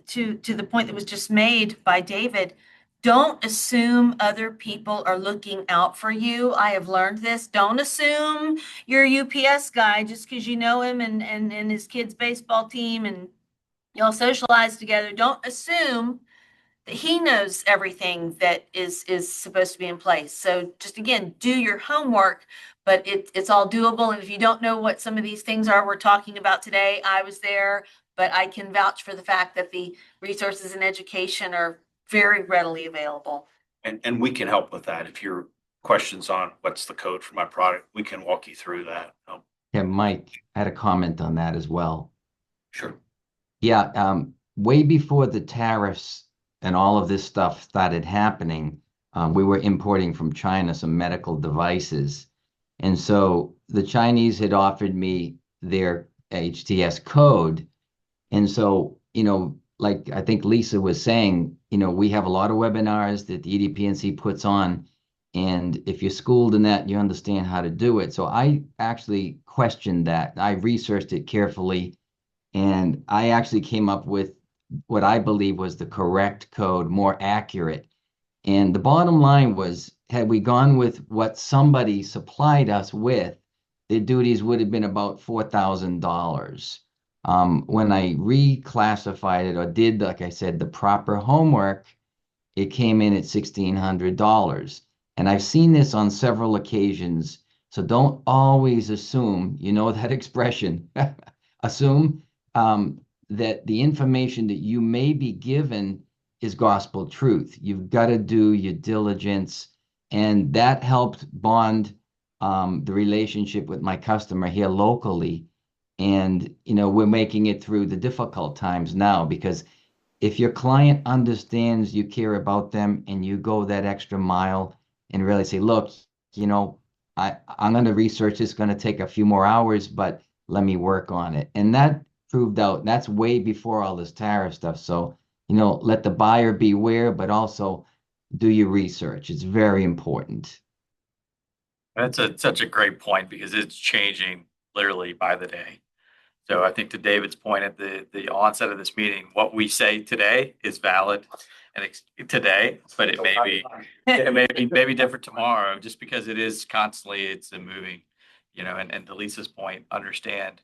[SPEAKER 9] to the point that was just made by David, don't assume other people are looking out for you. I have learned this. Don't assume your UPS guy just because you know him and his kid's baseball team and y'all socialize together. Don't assume that he knows everything that is supposed to be in place. So just again, do your homework, but it's all doable. And if you don't know what some of these things are we're talking about today, I was there, but I can vouch for the fact that the resources and education are very readily available.
[SPEAKER 1] And we can help with that. If your questions on what's the code for my product, we can walk you through that.
[SPEAKER 10] Yeah, Mike, I had a comment on that as well.
[SPEAKER 1] Sure.
[SPEAKER 10] Yeah, way before the tariffs and all of this stuff started happening, we were importing from China some medical devices. And so the Chinese had offered me their HTS code. And so, like I think Lisa was saying, we have a lot of webinars that the EDPNC puts on. And if you're schooled in that, you understand how to do it. So I actually questioned that. I researched it carefully. And I actually came up with what I believe was the correct code, more accurate. And the bottom line was, had we gone with what somebody supplied us with, the duties would have been about $4,000. When I reclassified it or did, like I said, the proper homework, it came in at $1,600. And I've seen this on several occasions. So don't always assume, that expression, assume that the information that you may be given is gospel truth. You've got to do your diligence. And that helped bond the relationship with my customer here locally. And, we're making it through the difficult times now, because if your client understands you care about them and you go that extra mile and really say, look, I'm going to research this, going to take a few more hours, but let me work on it. And that proved out, that's way before all this tariff stuff. So, let the buyer beware, but also do your research. It's very important.
[SPEAKER 6] That's such a great point, because it's changing literally by the day. So I think to David's point at the onset of this meeting, what we say today is valid and today, but it may be different tomorrow, just because it is constantly, it's a moving, and to Lisa's point, understand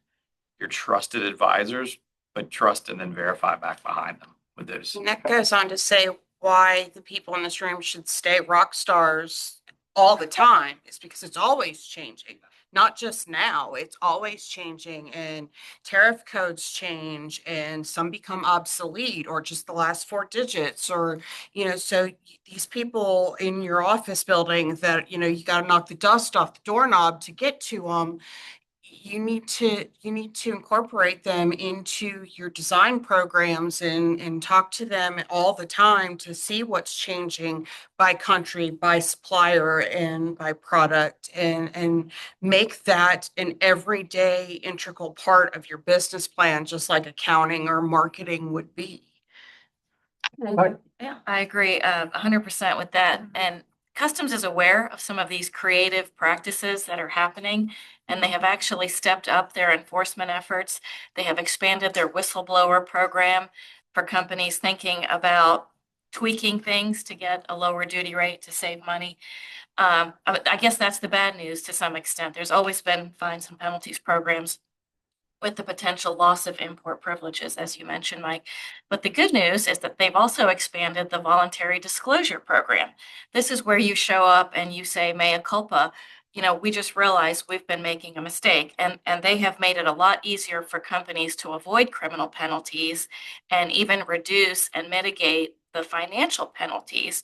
[SPEAKER 6] your trusted advisors, but trust and then verify back behind them with those.
[SPEAKER 8] And that goes on to say why the people in this room should stay rock stars all the time. It's because it's always changing. Not just now, it's always changing, and tariff codes change and some become obsolete or just the last 4 digits, or, so these people in your office building that, you got to knock the dust off the doorknob to get to them. You need to incorporate them into your design programs and talk to them all the time to see what's changing by country, by supplier, and by product, and make that an everyday integral part of your business plan, just like accounting or marketing would be.
[SPEAKER 3] Yeah, I agree 100% with that. And Customs is aware of some of these creative practices that are happening, and they have actually stepped up their enforcement efforts. They have expanded their whistleblower program for companies thinking about tweaking things to get a lower duty rate to save money. I guess that's the bad news to some extent. There's always been fines and penalties programs with the potential loss of import privileges, as you mentioned, Mike. But the good news is that they've also expanded the voluntary disclosure program. This is where you show up and you say, mea culpa, we just realized we've been making a mistake. And they have made it a lot easier for companies to avoid criminal penalties and even reduce and mitigate the financial penalties,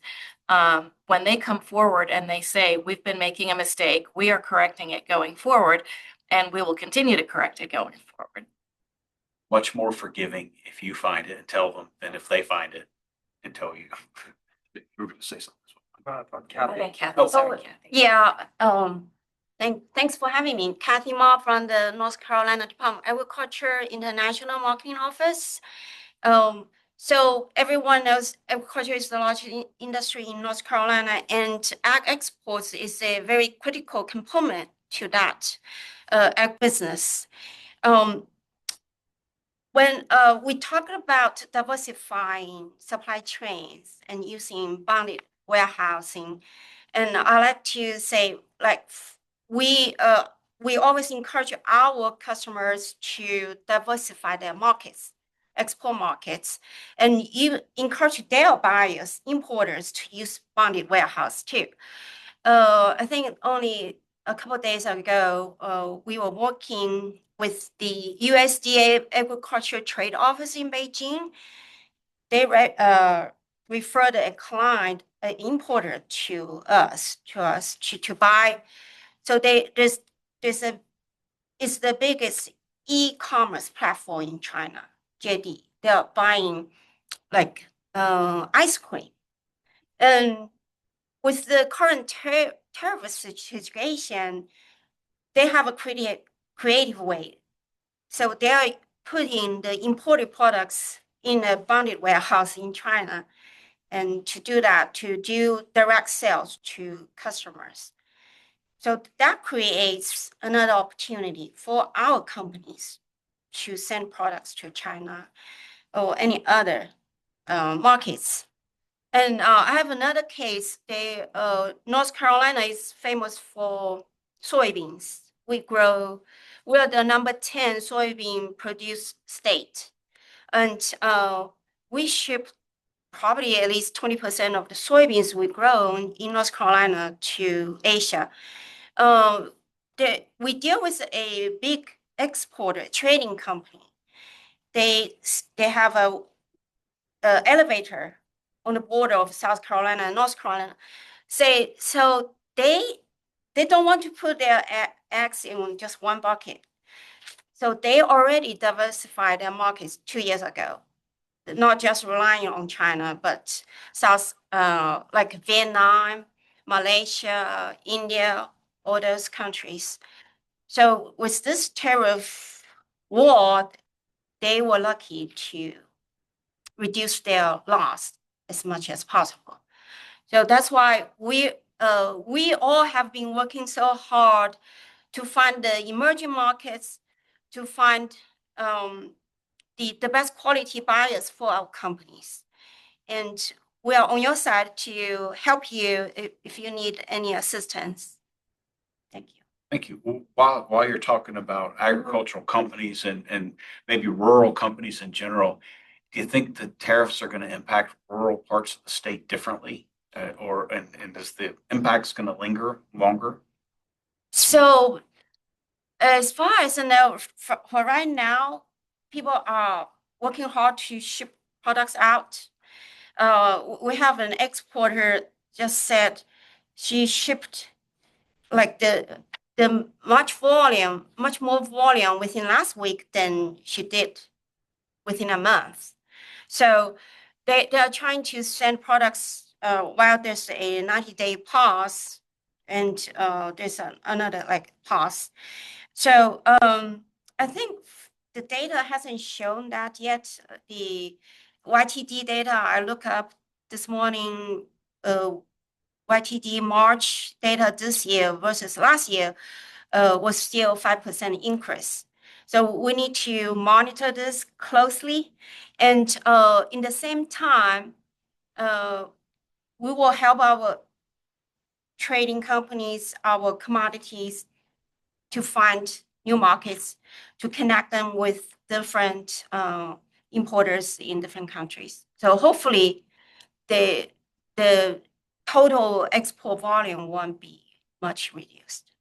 [SPEAKER 3] when they come forward and they say, we've been making a mistake, we are correcting it going forward, and we will continue to correct it going forward.
[SPEAKER 1] Much more forgiving if you find it and tell them than if they find it and tell you. You were going to say something.
[SPEAKER 5] Kathy.
[SPEAKER 3] Kathy,
[SPEAKER 1] Oh,
[SPEAKER 3] sorry, Kathy.
[SPEAKER 11] Yeah, thanks for having me. Kathy Ma from the North Carolina Department of Agriculture International Marketing Office. So everyone knows agriculture is the largest industry in North Carolina, and ag exports is a very critical component to that ag business. When we talk about diversifying supply chains and using bonded warehousing, and I like to say, like, we always encourage our customers to diversify their markets, export markets, and you encourage their buyers, importers, to use bonded warehouse too. I think only a couple of days ago, we were working with the USDA Agriculture Trade Office in Beijing. They referred a client, an importer to us to buy. So it's the biggest e-commerce platform in China, JD. They're buying like ice cream. And with the current tariff situation, they have a creative way. So they are putting the imported products in a bonded warehouse in China, and to do that, to do direct sales to customers. So that creates another opportunity for our companies to send products to China or any other markets. And I have another case. North Carolina is famous for soybeans. We are the number 10 soybean produce state. And we ship probably at least 20% of the soybeans we grow in North Carolina to Asia. We deal with a big exporter trading company. They have a elevator on the border of South Carolina and North Carolina. So they don't want to put their eggs in just one bucket. So they already diversified their markets 2 years ago, not just relying on China, but like Vietnam, Malaysia, India, all those countries. So with this tariff war, they were lucky to reduce their loss as much as possible. So that's why we all have been working so hard to find the emerging markets, to find the best quality buyers for our companies. And we are on your side to help you if you need any assistance. Thank you.
[SPEAKER 1] Thank you. While you're talking about agricultural companies and maybe rural companies in general, do you think the tariffs are going to impact rural parts of the state differently? And is the impacts going to linger longer?
[SPEAKER 11] So as far as I know, for right now, people are working hard to ship products out. We have an exporter just said she shipped like the much more volume within last week than she did within a month. So they are trying to send products while there's a 90-day pause, and there's another like pause. So I think the data hasn't shown that yet. The YTD data I look up this morning, YTD March data this year versus last year was still 5% increase. So we need to monitor this closely. And in the same time, we will help our trading companies, our commodities, to find new markets, to connect them with different importers in different countries. So hopefully the total export volume won't be much reduced.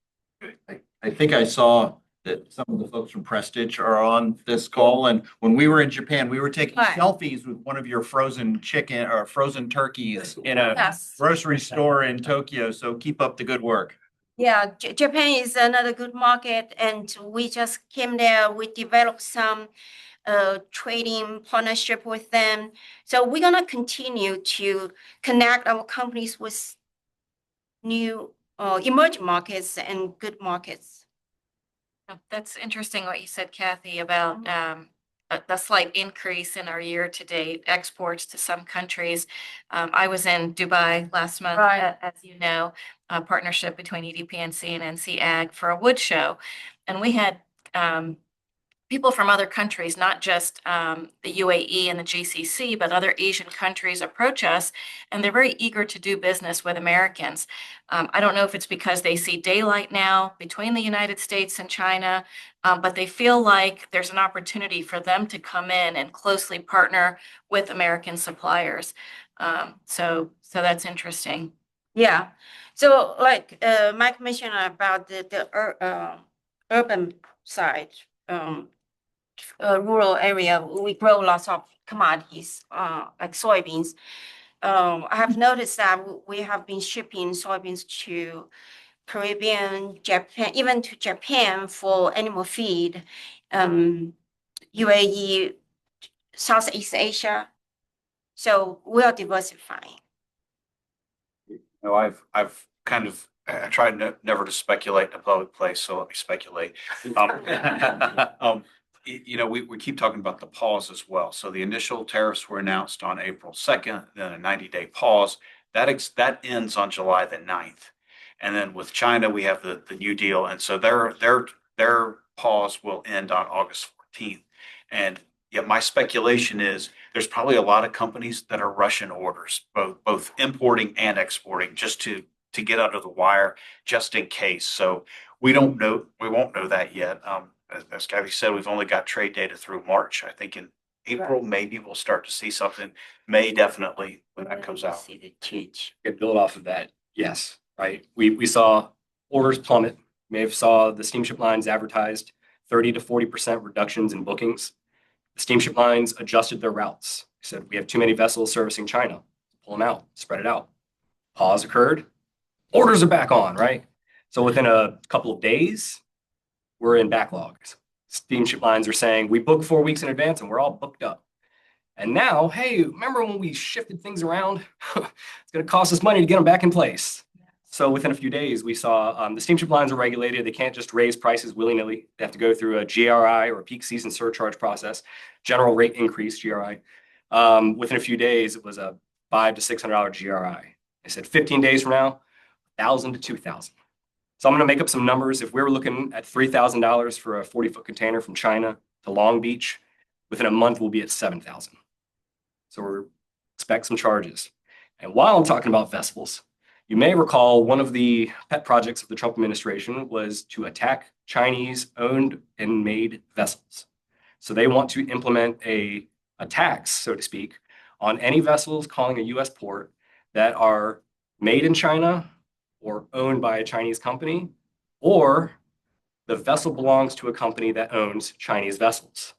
[SPEAKER 2] I think I saw that some of the folks from Prestige are on this call. And when we were in Japan, we were taking
[SPEAKER 9] Right.
[SPEAKER 2] selfies with one of your frozen chicken or frozen turkeys in a
[SPEAKER 9] Yes.
[SPEAKER 2] grocery store in Tokyo. So keep up the good work.
[SPEAKER 11] Yeah, Japan is another good market, and we just came there. We developed some trading partnership with them. So we're gonna continue to connect our companies with new emerging markets and good markets.
[SPEAKER 3] That's interesting what you said, Kathy, about the slight increase in our year-to-date exports to some countries. I was in Dubai last month,
[SPEAKER 9] Right.
[SPEAKER 3] as you know, a partnership between EDPNC and NCDEC for a wood show. And we had people from other countries, not just the UAE and the GCC, but other Asian countries approach us, and they're very eager to do business with Americans. I don't know if it's because they see daylight now between the United States and China, but they feel like there's an opportunity for them to come in and closely partner with American suppliers. So that's interesting.
[SPEAKER 11] Yeah. So like Mike mentioned about the urban side, rural area, we grow lots of commodities like soybeans. I have noticed that we have been shipping soybeans to Caribbean, Japan, even to Japan for animal feed, UAE, Southeast Asia. So we are diversifying.
[SPEAKER 1] No, I've kind of, I tried never to speculate in a public place, so let me speculate. We keep talking about the pause as well. So the initial tariffs were announced on April 2nd, then a 90-day pause. That ends on July the 9th. And then with China, we have the new deal. And so their pause will end on August 14th. And yet my speculation is there's probably a lot of companies that are rushing orders, both importing and exporting, just to get under the wire, just in case. So we don't know. We won't know that yet. As Kathy said, we've only got trade data through March. I think in April, maybe we'll start to see something. May definitely when that comes out.
[SPEAKER 11] See the change.
[SPEAKER 7] Could build off of that. Yes, right. We saw orders plummet. May have saw the steamship lines advertised 30 to 40% reductions in bookings. The steamship lines adjusted their routes. They said, we have too many vessels servicing China. Pull them out, spread it out. Pause occurred. Orders are back on, right? So within a couple of days, we're in backlogs. Steamship lines are saying, we book 4 weeks in advance and we're all booked up. And now, hey, remember when we shifted things around? It's going to cost us money to get them back in place. So within a few days, we saw the steamship lines are regulated. They can't just raise prices willy-nilly. They have to go through a GRI or a peak season surcharge process, general rate increase GRI. Within a few days, it was a $500 to $600 GRI. They said 15 days from now, $1,000 to $2,000. So I'm going to make up some numbers. If we were looking at $3,000 for a 40-foot container from China to Long Beach, within a month, we'll be at $7,000. So we're expect some charges. And while I'm talking about vessels, you may recall one of the pet projects of the Trump administration was to attack Chinese-owned and made vessels. So they want to implement a tax, so to speak, on any vessels calling a U.S. port that are made in China or owned by a Chinese company, or the vessel belongs to a company that owns Chinese vessels,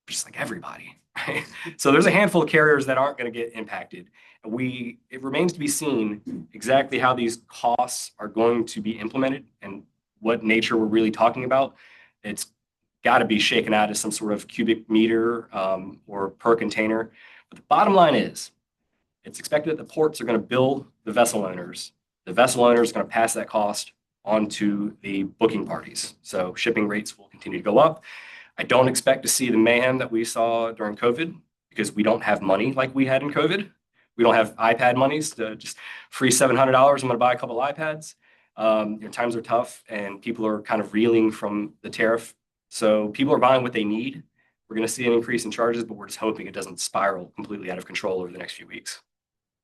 [SPEAKER 7] just like everybody. Right? So there's a handful of carriers that aren't going to get impacted. It remains to be seen exactly how these costs are going to be implemented and what nature we're really talking about. It's got to be shaken out as some sort of cubic meter or per container. But the bottom line is, it's expected that the ports are going to bill the vessel owners. The vessel owners are going to pass that cost on to the booking parties. So shipping rates will continue to go up. I don't expect to see the mayhem that we saw during COVID because we don't have money like we had in COVID. We don't have iPad monies to just free $700. I'm going to buy a couple of iPads. Times are tough and people are kind of reeling from the tariff. So people are buying what they need. We're going to see an increase in charges, but we're just hoping it doesn't spiral completely out of control over the next few weeks.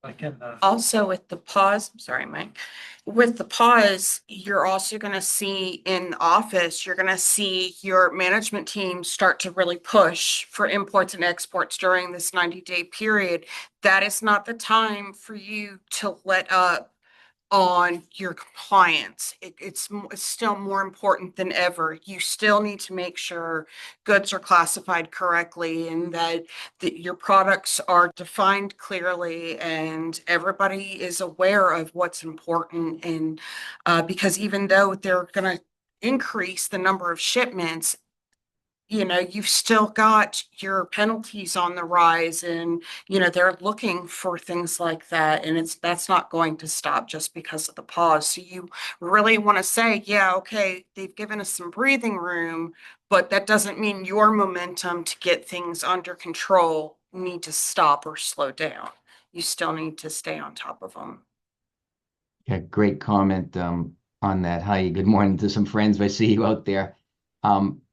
[SPEAKER 5] I can,
[SPEAKER 8] Also with the pause, sorry, Mike, with the pause, you're also going to see in office, you're going to see your management team start to really push for imports and exports during this 90-day period. That is not the time for you to let up on your compliance. It's still more important than ever. You still need to make sure goods are classified correctly and that your products are defined clearly and everybody is aware of what's important. And because even though they're going to increase the number of shipments, you've still got your penalties on the rise, and they're looking for things like that, and that's not going to stop just because of the pause. So you really want to say, yeah, okay, they've given us some breathing room, but that doesn't mean your momentum to get things under control need to stop or slow down. You still need to stay on top of them.
[SPEAKER 10] Yeah, great comment on that. Hi, good morning to some friends. I see you out there.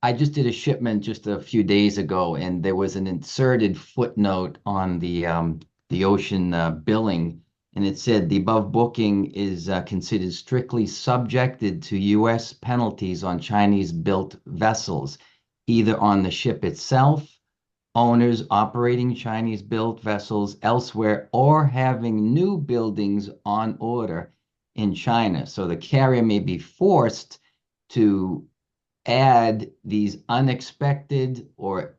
[SPEAKER 10] I just did a shipment just a few days ago, and there was an inserted footnote on the ocean billing, and it said the above booking is considered strictly subjected to U.S. penalties on Chinese-built vessels, either on the ship itself, owners operating Chinese-built vessels elsewhere, or having new buildings on order in China. So the carrier may be forced to add these unexpected or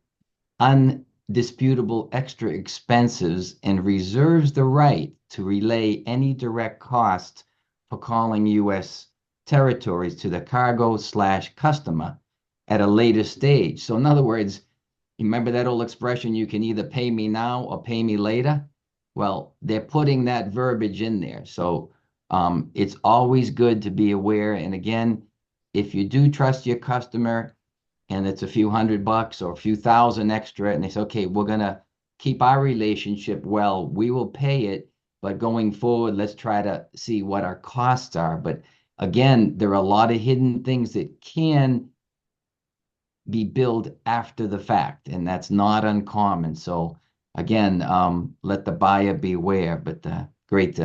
[SPEAKER 10] undisputable extra expenses and reserves the right to relay any direct cost for calling U.S. territories to the cargo/customer at a later stage. So in other words, remember that old expression, you can either pay me now or pay me later? Well, they're putting that verbiage in there. So it's always good to be aware. And again, if you do trust your customer and it's a few $100 or a few thousand extra, and they say, okay, we're going to keep our relationship well, we will pay it, but going forward, let's try to see what our costs are. But again, there are a lot of hidden things that can be billed after the fact, and that's not uncommon. So again, let the buyer beware. But great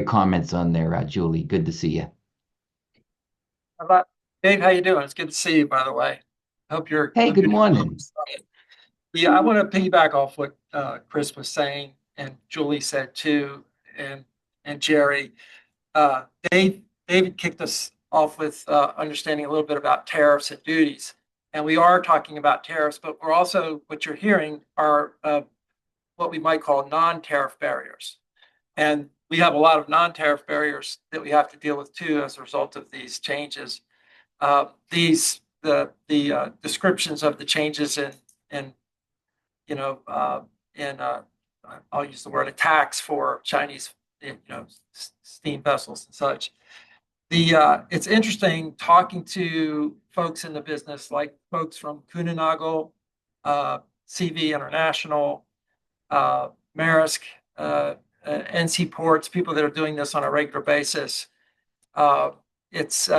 [SPEAKER 10] comments on there, Julie. Good to see you.
[SPEAKER 5] Dave, how you doing? It's good to see you, by the way. Hope you're.
[SPEAKER 10] Hey, good morning.
[SPEAKER 5] Yeah, I want to piggyback off what Chris was saying and Julie said too, and Jeri. David kicked us off with understanding a little bit about tariffs and duties. And we are talking about tariffs, but we're also, what you're hearing are what we might call non-tariff barriers. And we have a lot of non-tariff barriers that we have to deal with too as a result of these changes. The descriptions of the changes in I'll use the word attacks for Chinese steam vessels and such. It's interesting talking to folks in the business, like folks from Kuehne+Nagel, CV International, Maersk, NC Ports, people that are doing this on a regular basis. It's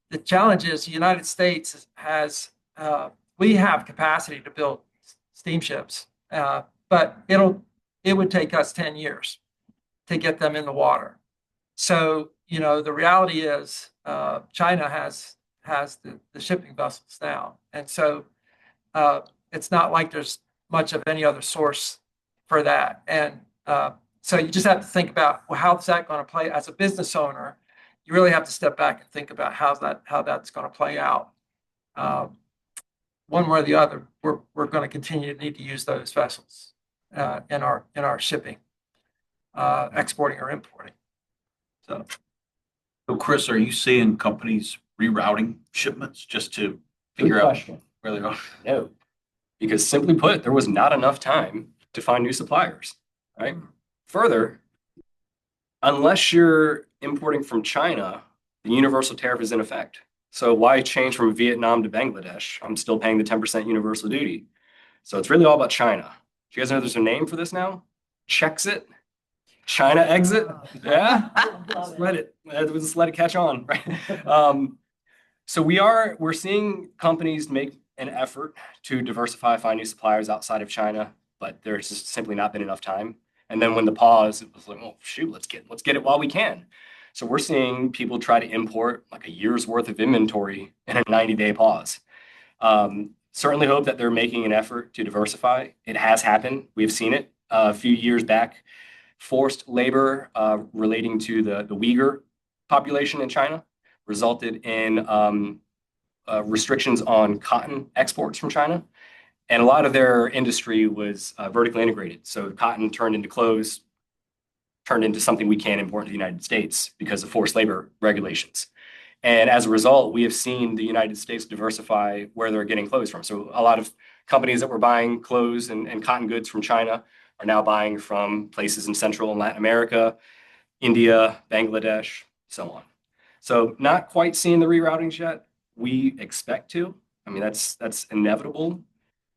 [SPEAKER 5] the challenge is the United States has we have capacity to build steamships, but it would take us 10 years to get them in the water. So the reality is China has the shipping vessels now, and so it's not like there's much of any other source for that. And so you just have to think about, well, how's that going to play as a business owner? You really have to step back and think about how that's going to play out. One way or the other, we're going to continue to need to use those vessels in our shipping, exporting or importing. So
[SPEAKER 1] Chris, are you seeing companies rerouting shipments just to figure out where they're going?
[SPEAKER 7] No, because simply put, there was not enough time to find new suppliers, right? Further, unless you're importing from China, the universal tariff is in effect. So why change from Vietnam to Bangladesh? I'm still paying the 10% universal duty. So it's really all about China. Do you guys know there's a name for this now? Chexit? China exit? Yeah? Just let it catch on, right? So we're seeing companies make an effort to diversify, find new suppliers outside of China, but there's just simply not been enough time. And then when the pause, it was like, oh shoot, let's get it while we can. So we're seeing people try to import like a year's worth of inventory in a 90-day pause. Certainly hope that they're making an effort to diversify. It has happened. We've seen it a few years back. forced labor relating to the Uyghur population in China resulted in restrictions on cotton exports from China. And a lot of their industry was vertically integrated. So cotton turned into clothes, turned into something we can't import to the United States because of forced labor regulations. And as a result, we have seen the United States diversify where they're getting clothes from. So a lot of companies that were buying clothes and cotton goods from China are now buying from places in Central and Latin America, India, Bangladesh, so on. So not quite seeing the reroutings yet. We expect to. I mean, that's inevitable,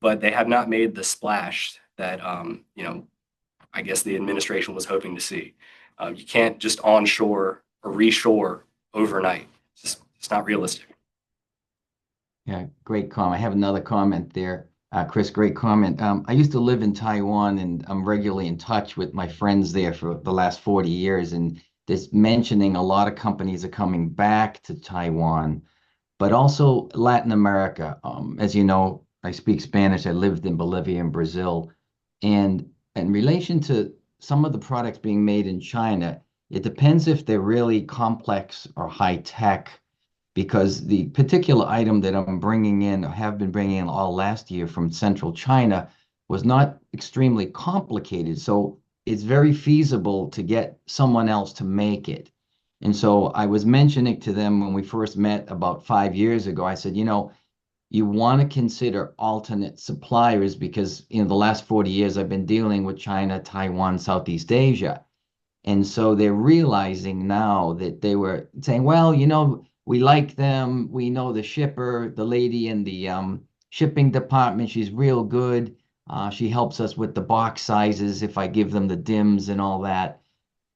[SPEAKER 7] but they have not made the splash that, I guess the administration was hoping to see. You can't just onshore or reshore overnight. It's not realistic.
[SPEAKER 10] Yeah, great comment. I have another comment there. Chris, great comment. I used to live in Taiwan, and I'm regularly in touch with my friends there for the last 40 years. And this mentioning a lot of companies are coming back to Taiwan, but also Latin America. As you know, I speak Spanish. I lived in Bolivia and Brazil. And in relation to some of the products being made in China, it depends if they're really complex or high tech, because the particular item that I'm bringing in, or have been bringing in all last year from central China, was not extremely complicated. So it's very feasible to get someone else to make it. And so I was mentioning to them when we first met about 5 years ago, I said, you want to consider alternate suppliers, because in the last 40 years, I've been dealing with China, Taiwan, Southeast Asia. And so they're realizing now that they were saying, well, we like them. We know the shipper, the lady in the shipping department. She's real good. She helps us with the box sizes if I give them the DIMs and all that.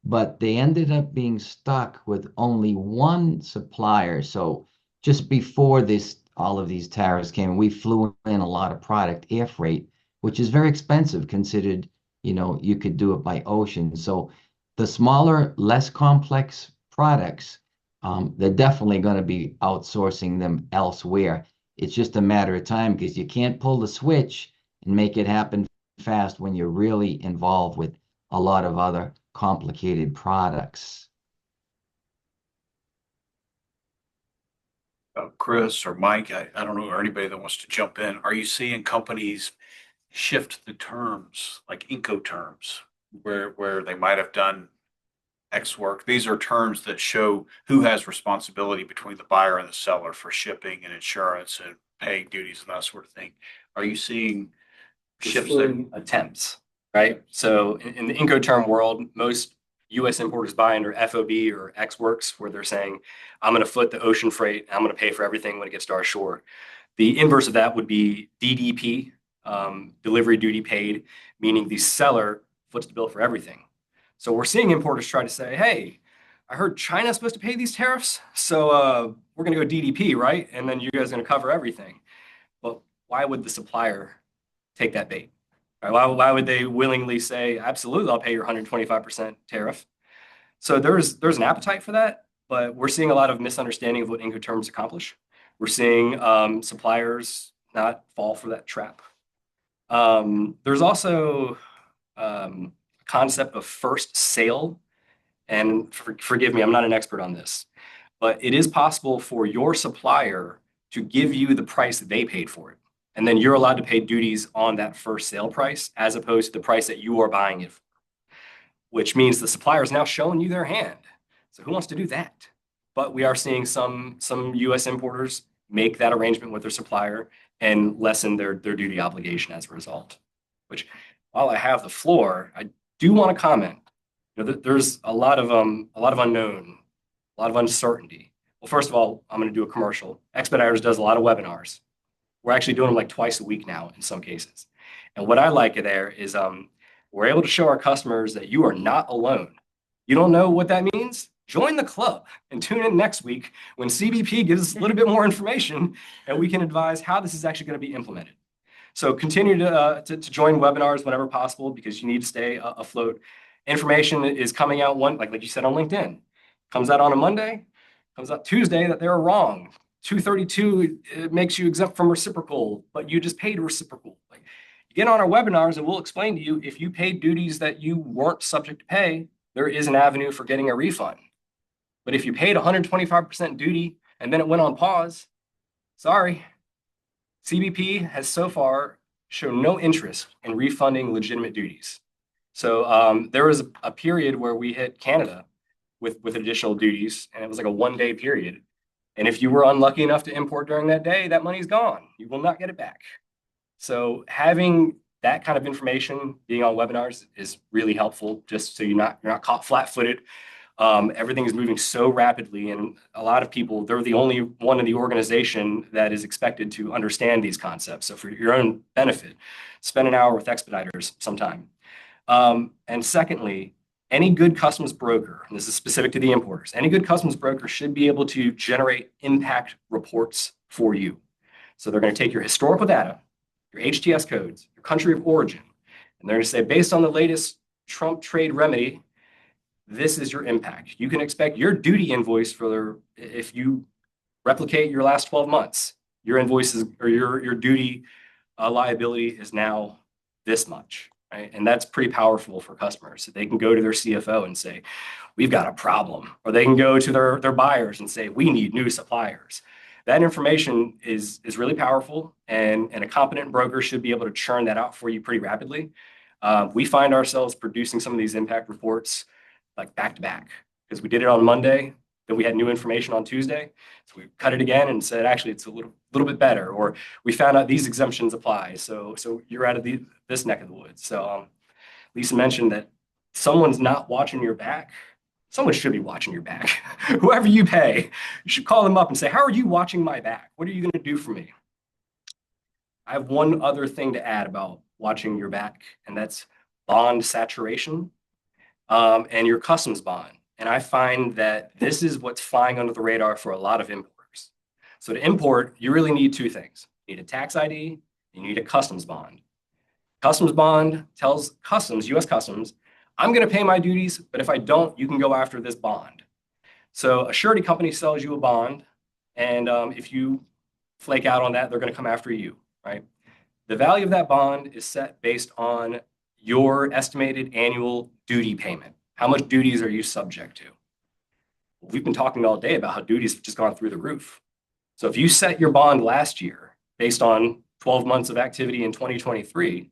[SPEAKER 10] But they ended up being stuck with only one supplier. So just before all of these tariffs came, we flew in a lot of product air freight, which is very expensive considered, you could do it by ocean. So the smaller, less complex products, they're definitely going to be outsourcing them elsewhere. It's just a matter of time, because you can't pull the switch and make it happen fast when you're really involved with a lot of other complicated products.
[SPEAKER 1] Chris or Mike, I don't know, or anybody that wants to jump in, are you seeing companies shift the terms, like Incoterms, where they might have done X work? These are terms that show who has responsibility between the buyer and the seller for shipping and insurance and paying duties and that sort of thing. Are you seeing shifts there?
[SPEAKER 7] Attempts, right? So in the Incoterm world, most U.S. importers buy under FOB or X works, where they're saying, I'm going to foot the ocean freight. I'm going to pay for everything when it gets to our shore. The inverse of that would be DDP, delivery duty paid, meaning the seller foots the bill for everything. So we're seeing importers try to say, hey, I heard China's supposed to pay these tariffs, so we're going to go DDP, right? And then you guys are going to cover everything. Well, why would the supplier take that bait? Why would they willingly say, absolutely, I'll pay your 125% tariff? So there's an appetite for that, but we're seeing a lot of misunderstanding of what Incoterms accomplish. We're seeing suppliers not fall for that trap. There's also concept of first sale. And forgive me, I'm not an expert on this, but it is possible for your supplier to give you the price that they paid for it. And then you're allowed to pay duties on that first sale price, as opposed to the price that you are buying it for, which means the supplier is now showing you their hand. So who wants to do that? But we are seeing some U.S. importers make that arrangement with their supplier and lessen their duty obligation as a result. Which, while I have the floor, I do want to comment. There's a lot of unknown, a lot of uncertainty. Well, first of all, I'm going to do a commercial. Expeditors does a lot of webinars. We're actually doing them like twice a week now in some cases. And what I like there is we're able to show our customers that you are not alone. You don't know what that means? Join the club and tune in next week when CBP gives us a little bit more information and we can advise how this is actually going to be implemented. So continue to join webinars whenever possible, because you need to stay afloat. Information is coming out like you said on LinkedIn. Comes out on a Monday, comes out Tuesday that they're wrong. 232 makes you exempt from reciprocal, but you just paid reciprocal. Get on our webinars and we'll explain to you, if you paid duties that you weren't subject to pay, there is an avenue for getting a refund. But if you paid 125% duty and then it went on pause, sorry. CBP has so far shown no interest in refunding legitimate duties. So there was a period where we hit Canada with additional duties, and it was like a 1-day period. And if you were unlucky enough to import during that day, that money's gone. You will not get it back. So having that kind of information, being on webinars, is really helpful, just so you're not caught flat-footed. Everything is moving so rapidly, and a lot of people, they're the only one in the organization that is expected to understand these concepts. So for your own benefit, spend an hour with expediters sometime. And secondly, any good customs broker, and this is specific to the importers, any good customs broker should be able to generate impact reports for you. So they're going to take your historical data, your HTS codes, your country of origin, and they're going to say, based on the latest Trump trade remedy, this is your impact. You can expect your duty invoice if you replicate your last 12 months, your invoices or your duty liability is now this much. Right? And that's pretty powerful for customers. So they can go to their CFO and say, we've got a problem. Or they can go to their buyers and say, we need new suppliers. That information is really powerful, and a competent broker should be able to churn that out for you pretty rapidly. We find ourselves producing some of these impact reports like back to back, because we did it on Monday, then we had new information on Tuesday. So we cut it again and said, actually, it's a little bit better, or we found out these exemptions apply. So you're out of this neck of the woods. So Lisa mentioned that someone's not watching your back. Someone should be watching your back. Whoever you pay, you should call them up and say, how are you watching my back? What are you going to do for me? I have one other thing to add about watching your back, and that's bond saturation and your customs bond. And I find that this is what's flying under the radar for a lot of importers. So to import, you really need two things. You need a tax ID, and you need a customs bond. Customs bond tells customs, US Customs, I'm going to pay my duties, but if I don't, you can go after this bond. So a surety company sells you a bond, and if you flake out on that, they're going to come after you, right? The value of that bond is set based on your estimated annual duty payment. How much duties are you subject to? We've been talking all day about how duties have just gone through the roof. So if you set your bond last year based on 12 months of activity in 2023,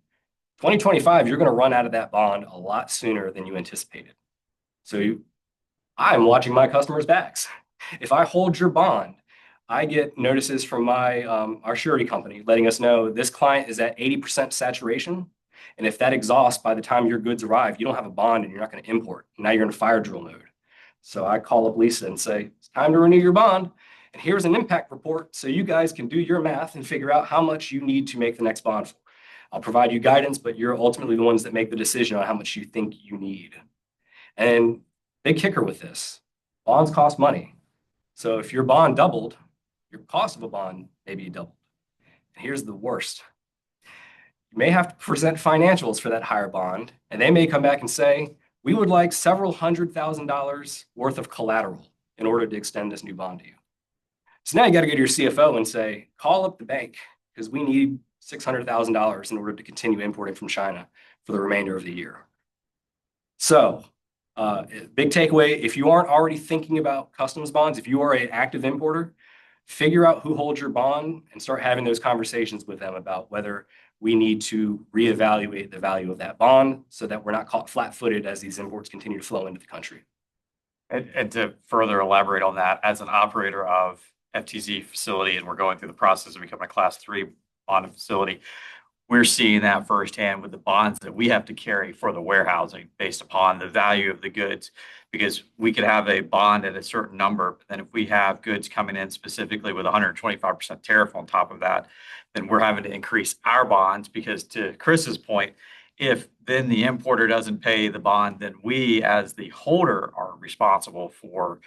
[SPEAKER 7] 2025, you're going to run out of that bond a lot sooner than you anticipated. So I'm watching my customers' backs. If I hold your bond, I get notices from our surety company letting us know this client is at 80% saturation. And if that exhausts by the time your goods arrive, you don't have a bond and you're not going to import. Now you're in fire drill mode. So I call up Lisa and say, it's time to renew your bond. And here's an impact report so you guys can do your math and figure out how much you need to make the next bond. I'll provide you guidance, but you're ultimately the ones that make the decision on how much you think you need. And big kicker with this, bonds cost money. So if your bond doubled, your cost of a bond maybe doubled. And here's the worst. You may have to present financials for that higher bond, and they may come back and say, we would like several $100,000 worth of collateral in order to extend this new bond to you. So now you got to go to your CFO and say, call up the bank because we need $600,000 in order to continue importing from China for the remainder of the year. So big takeaway, if you aren't already thinking about customs bonds, if you are an active importer, figure out who holds your bond and start having those conversations with them about whether we need to reevaluate the value of that bond so that we're not caught flat-footed as these imports continue to flow into the country.
[SPEAKER 6] And to further elaborate on that, as an operator of FTZ facility, and we're going through the process of becoming a Class 3 bond facility, we're seeing that firsthand with the bonds that we have to carry for the warehousing based upon the value of the goods, because we could have a bond at a certain number, but then if we have goods coming in specifically with 125% tariff on top of that, then we're having to increase our bonds, because to Chris's point, if then the importer doesn't pay the bond, then we as the holder are responsible for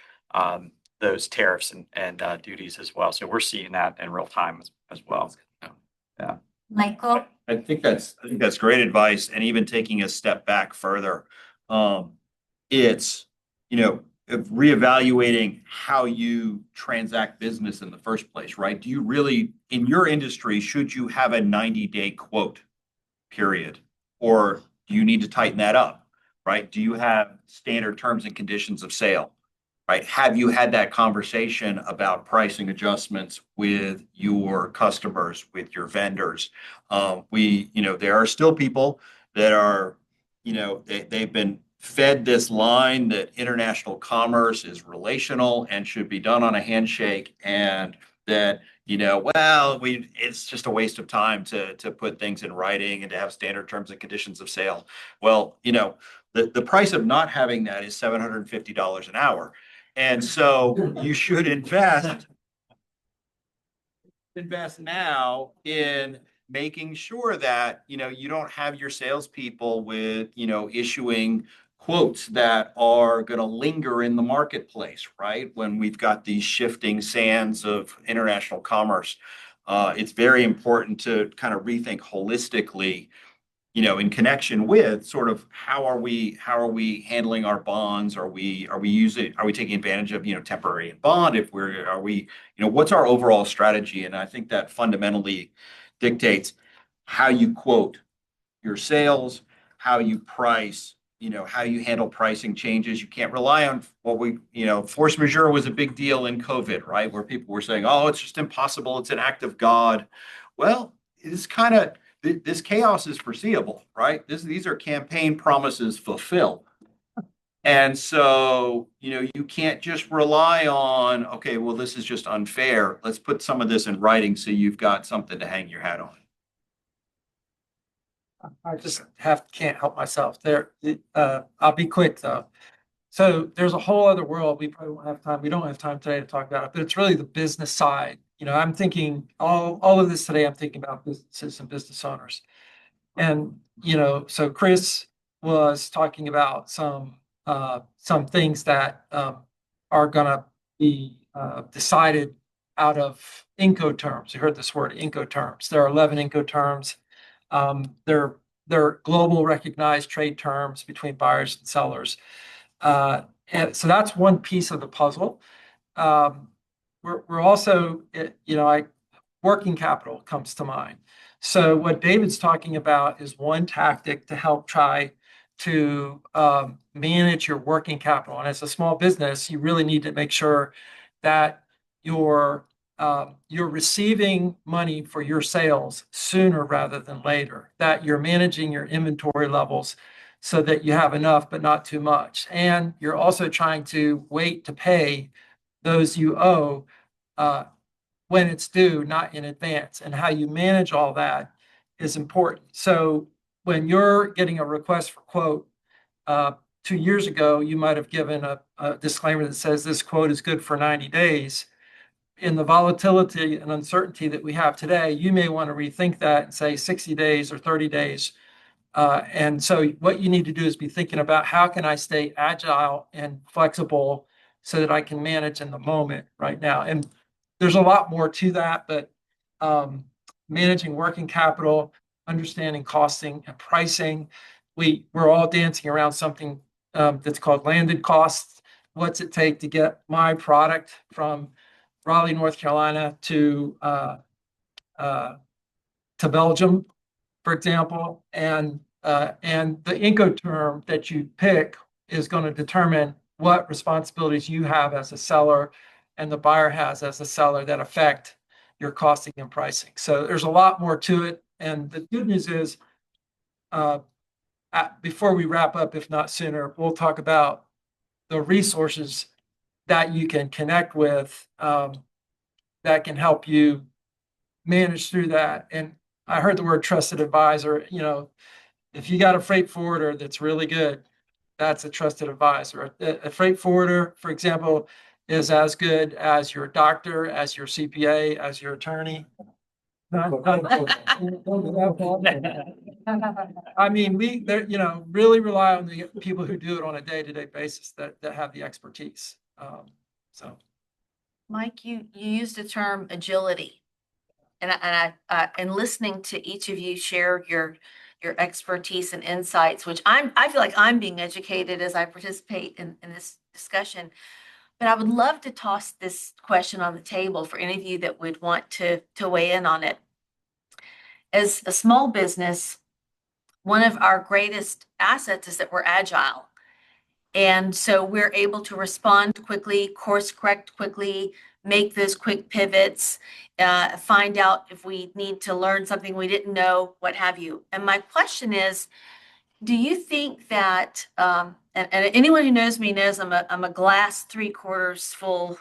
[SPEAKER 6] those tariffs and duties as well. So we're seeing that in real time as well. Yeah.
[SPEAKER 9] Michael?
[SPEAKER 2] I think that's great advice. And even taking a step back further, it's, reevaluating how you transact business in the first place, right? Do you really, in your industry, should you have a 90-day quote? period? Or do you need to tighten that up, right? Do you have standard terms and conditions of sale, right? Have you had that conversation about pricing adjustments with your customers, with your vendors? There are still people that are, they've been fed this line that international commerce is relational and should be done on a handshake, and that, it's just a waste of time to put things in writing and to have standard terms and conditions of sale. Well, the price of not having that is $750 an hour. And so you should invest now in making sure that, you don't have your salespeople with, issuing quotes that are going to linger in the marketplace, right? When we've got these shifting sands of international commerce, it's very important to kind of rethink holistically, in connection with sort of how are we handling our bonds? Are we taking advantage of, temporary bond? What's our overall strategy? And I think that fundamentally dictates how you quote your sales, how you price, how you handle pricing changes. You can't rely on force majeure was a big deal in COVID, right? Where people were saying, oh, it's just impossible. It's an act of God. Well, this chaos is foreseeable, right? These are campaign promises fulfilled. And so, you can't just rely on, okay, well, this is just unfair. Let's put some of this in writing so you've got something to hang your hat on.
[SPEAKER 5] I just can't help myself there. I'll be quick though. So there's a whole other world. We probably won't have time. We don't have time today to talk about it, but it's really the business side. I'm thinking all of this today, I'm thinking about businesses and business owners. And, so Chris was talking about some things that are going to be decided out of Incoterms. You heard this word, Incoterms. There are 11 Incoterms. They're global recognized trade terms between buyers and sellers. And so that's one piece of the puzzle. We're also, working capital comes to mind. So what David's talking about is one tactic to help try to manage your working capital. And as a small business, you really need to make sure that you're receiving money for your sales sooner rather than later, that you're managing your inventory levels so that you have enough, but not too much. And you're also trying to wait to pay those you owe when it's due, not in advance. And how you manage all that is important. So when you're getting a request for quote, 2 years ago, you might have given a disclaimer that says this quote is good for 90 days. In the volatility and uncertainty that we have today, you may want to rethink that and say 60 days or 30 days. And so what you need to do is be thinking about how can I stay agile and flexible so that I can manage in the moment right now. And there's a lot more to that, but managing working capital, understanding costing and pricing. We're all dancing around something that's called landed costs. What's it take to get my product from Raleigh, North Carolina to Belgium, for example, and the Incoterm that you pick is going to determine what responsibilities you have as a seller and the buyer has as a seller that affect your costing and pricing. So there's a lot more to it. And the good news is, before we wrap up, if not sooner, we'll talk about the resources that you can connect with that can help you manage through that. And I heard the word trusted advisor. If you got a freight forwarder that's really good, that's a trusted advisor. A freight forwarder, for example, is as good as your doctor, as your CPA, as your attorney. I mean, we really rely on the people who do it on a day-to-day basis that have the expertise. So,
[SPEAKER 9] Mike, you used the term agility, and listening to each of you share your expertise and insights, which I feel like I'm being educated as I participate in this discussion. But I would love to toss this question on the table for any of you that would want to weigh in on it. As a small business, one of our greatest assets is that we're agile. And so we're able to respond quickly, course correct quickly, make those quick pivots, find out if we need to learn something we didn't know, what have you. And my question is, do you think that, and anyone who knows me knows I'm a glass 3/4 full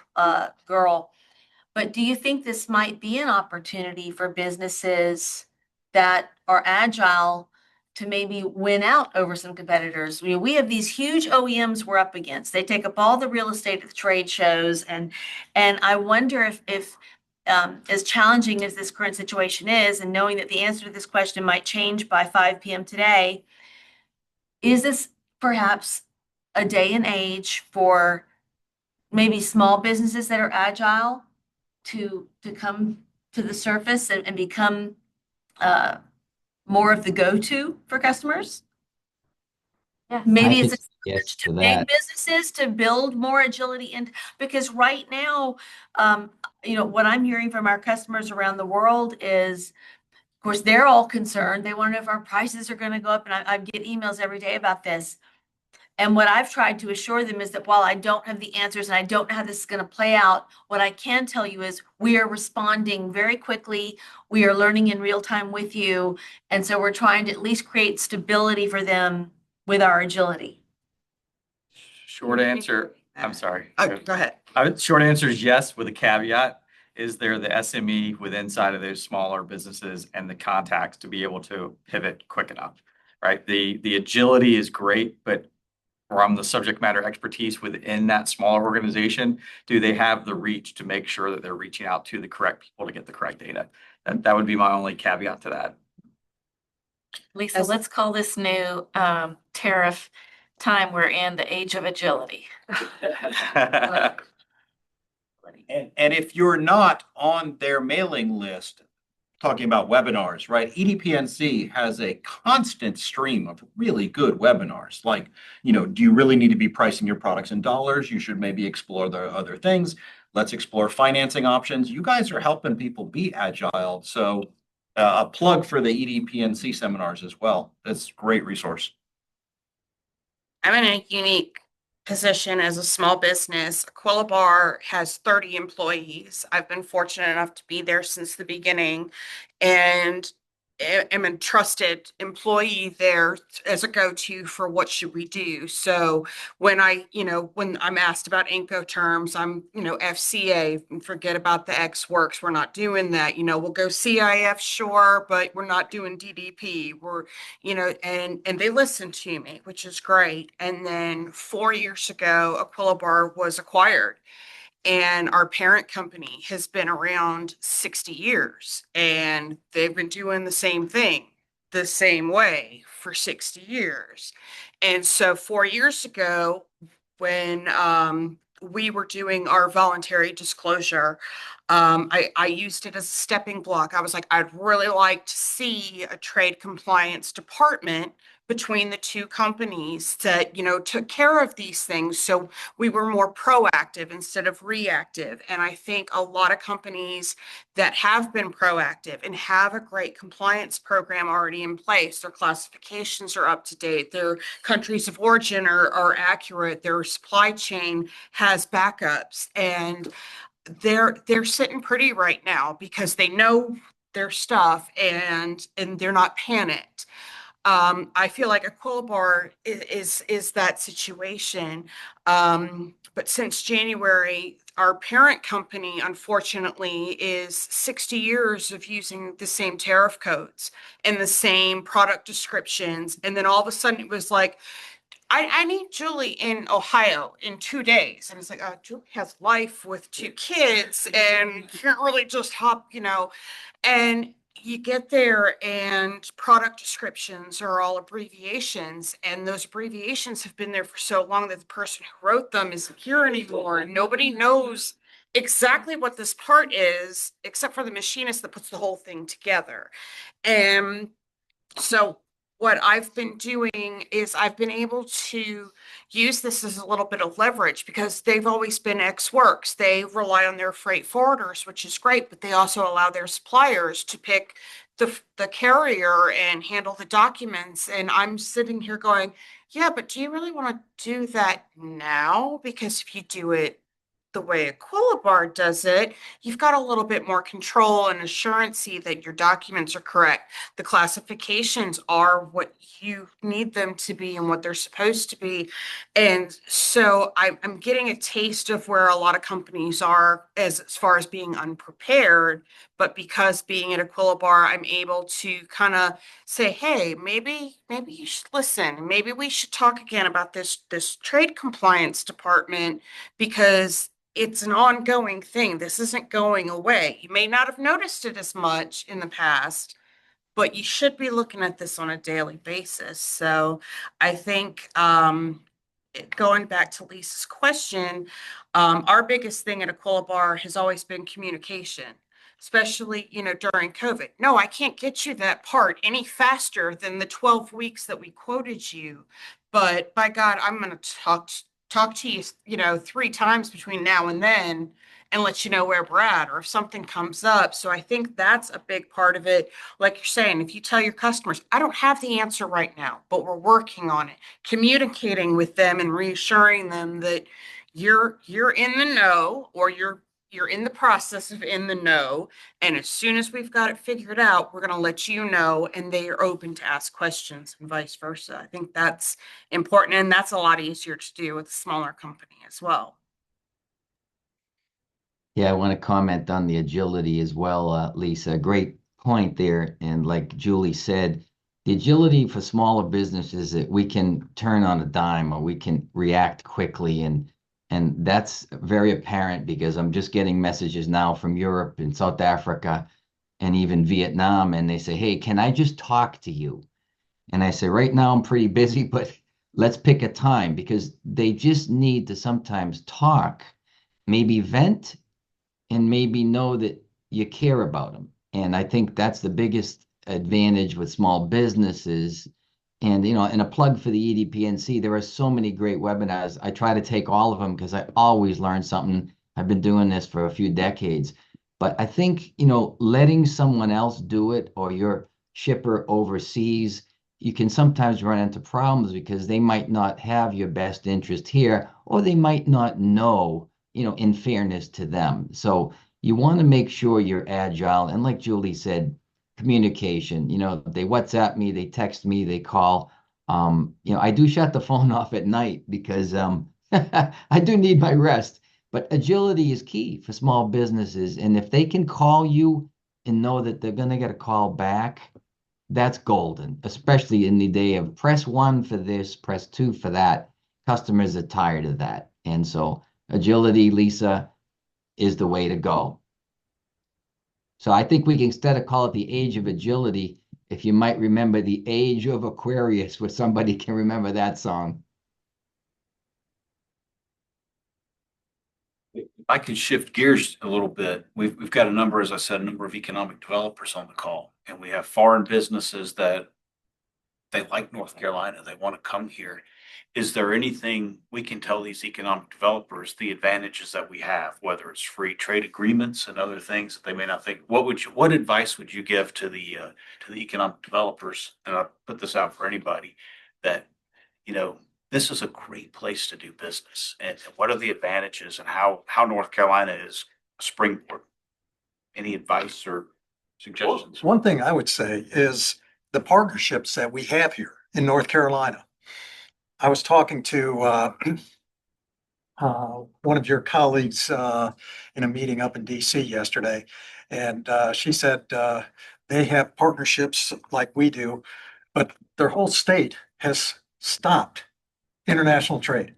[SPEAKER 9] girl, but do you think this might be an opportunity for businesses that are agile to maybe win out over some competitors? We have these huge OEMs we're up against. They take up all the real estate at the trade shows, and I wonder if as challenging as this current situation is, and knowing that the answer to this question might change by 5 p.m. today, is this perhaps a day and age for maybe small businesses that are agile to come to the surface and become more of the go-to for customers?
[SPEAKER 3] Yeah.
[SPEAKER 9] Maybe
[SPEAKER 10] I
[SPEAKER 9] it's
[SPEAKER 10] could
[SPEAKER 9] a
[SPEAKER 10] yes
[SPEAKER 9] message
[SPEAKER 10] to
[SPEAKER 9] to
[SPEAKER 10] that.
[SPEAKER 9] big businesses to build more agility, and because right now, what I'm hearing from our customers around the world is, of course, they're all concerned. They want to know if our prices are going to go up, and I get emails every day about this. And what I've tried to assure them is that while I don't have the answers and I don't know how this is going to play out, what I can tell you is we are responding very quickly. We are learning in real time with you. And so we're trying to at least create stability for them with our agility.
[SPEAKER 6] Short answer, I'm sorry.
[SPEAKER 8] Go ahead.
[SPEAKER 6] Short answer is yes, with a caveat. Is there the SME with inside of those smaller businesses and the contacts to be able to pivot quick enough, right? The agility is great, but from the subject matter expertise within that smaller organization, do they have the reach to make sure that they're reaching out to the correct people to get the correct data? That would be my only caveat to that.
[SPEAKER 3] Lisa, let's call this new tariff time we're in the age of agility.
[SPEAKER 2] And if you're not on their mailing list, talking about webinars, right? EDPNC has a constant stream of really good webinars. Like, do you really need to be pricing your products in dollars? You should maybe explore the other things. Let's explore financing options. You guys are helping people be agile. So a plug for the EDPNC seminars as well. That's a great resource.
[SPEAKER 8] I'm in a unique position as a small business. Aquila Bar has 30 employees. I've been fortunate enough to be there since the beginning and am a trusted employee there as a go-to for what should we do. So when when I'm asked about Incoterms, I'm, FCA, forget about the X works. We're not doing that. We'll go CIF, sure, but we're not doing DDP. We're, and they listen to me, which is great. And then 4 years ago, Aquila Bar was acquired. And our parent company has been around 60 years, and they've been doing the same thing the same way for 60 years. And so 4 years ago, when we were doing our voluntary disclosure, I used it as a stepping block. I was like, I'd really like to see a trade compliance department between the two companies that, took care of these things. So we were more proactive instead of reactive. And I think a lot of companies that have been proactive and have a great compliance program already in place, their classifications are up to date, their countries of origin are accurate, their supply chain has backups, and they're sitting pretty right now because they know their stuff and they're not panicked. I feel like Aquila Bar is that situation. But since January, our parent company, unfortunately, is 60 years of using the same tariff codes and the same product descriptions. And then all of a sudden it was like, I need Julie in Ohio in 2 days. And it's like, Julie has life with 2 kids and can't really just hop, and you get there and product descriptions are all abbreviations, and those abbreviations have been there for so long that the person who wrote them isn't here anymore, and nobody knows exactly what this part is except for the machinist that puts the whole thing together. And so what I've been doing is I've been able to use this as a little bit of leverage because they've always been Ex Works. They rely on their freight forwarders, which is great, but they also allow their suppliers to pick the carrier and handle the documents. And I'm sitting here going, yeah, but do you really want to do that now? Because if you do it the way Equilibar does it, you've got a little bit more control and assurancy that your documents are correct. The classifications are what you need them to be and what they're supposed to be. And so I'm getting a taste of where a lot of companies are as far as being unprepared. But because being at Equilibar, I'm able to kind of say, hey, maybe you should listen. Maybe we should talk again about this trade compliance department, because it's an ongoing thing. This isn't going away. You may not have noticed it as much in the past, but you should be looking at this on a daily basis. So I think going back to Lisa's question, our biggest thing at Equilibar has always been communication, especially, during COVID. No, I can't get you that part any faster than the 12 weeks that we quoted you. But by God, I'm going to talk to you, 3 times between now and then and let you know where we're at, or if something comes up. So I think that's a big part of it. Like you're saying, if you tell your customers, I don't have the answer right now, but we're working on it, communicating with them and reassuring them that you're in the know, or you're in the process of in the know. And as soon as we've got it figured out, we're going to let you know, and they are open to ask questions and vice versa. I think that's important. And that's a lot easier to do with a smaller company as well.
[SPEAKER 10] Yeah, I want to comment on the agility as well, Lisa. Great point there. And like Julie said, the agility for smaller businesses that we can turn on a dime, or we can react quickly. And that's very apparent, because I'm just getting messages now from Europe and South Africa and even Vietnam. And they say, hey, can I just talk to you? And I say, right now I'm pretty busy, but let's pick a time, because they just need to sometimes talk, maybe vent, and maybe know that you care about them. And I think that's the biggest advantage with small businesses. And, and a plug for the EDPNC, there are so many great webinars. I try to take all of them because I always learn something. I've been doing this for a few decades. But I think, letting someone else do it, or your shipper overseas, you can sometimes run into problems because they might not have your best interest here, or they might not know, in fairness to them. So you want to make sure you're agile. And like Julie said, communication, they WhatsApp me, they text me, they call. I do shut the phone off at night because I do need my rest. But agility is key for small businesses. And if they can call you and know that they're going to get a call back, that's golden, especially in the day of press 1 for this, press 2 for that. Customers are tired of that. And so agility, Lisa, is the way to go. So I think we can, instead of call it the age of agility, if you might remember the age of Aquarius, where somebody can remember that song.
[SPEAKER 1] I can shift gears a little bit. We've got a number, as I said, a number of economic developers on the call, and we have foreign businesses that they like North Carolina. They want to come here. Is there anything we can tell these economic developers, the advantages that we have, whether it's free trade agreements and other things that they may not think? What advice would you give to the economic developers? And I'll put this out for anybody that, this is a great place to do business, and what are the advantages, and how North Carolina is a springboard? Any advice or suggestions?
[SPEAKER 4] One thing I would say is the partnerships that we have here in North Carolina. I was talking to one of your colleagues in a meeting up in DC yesterday, and she said they have partnerships like we do, but their whole state has stopped international trade.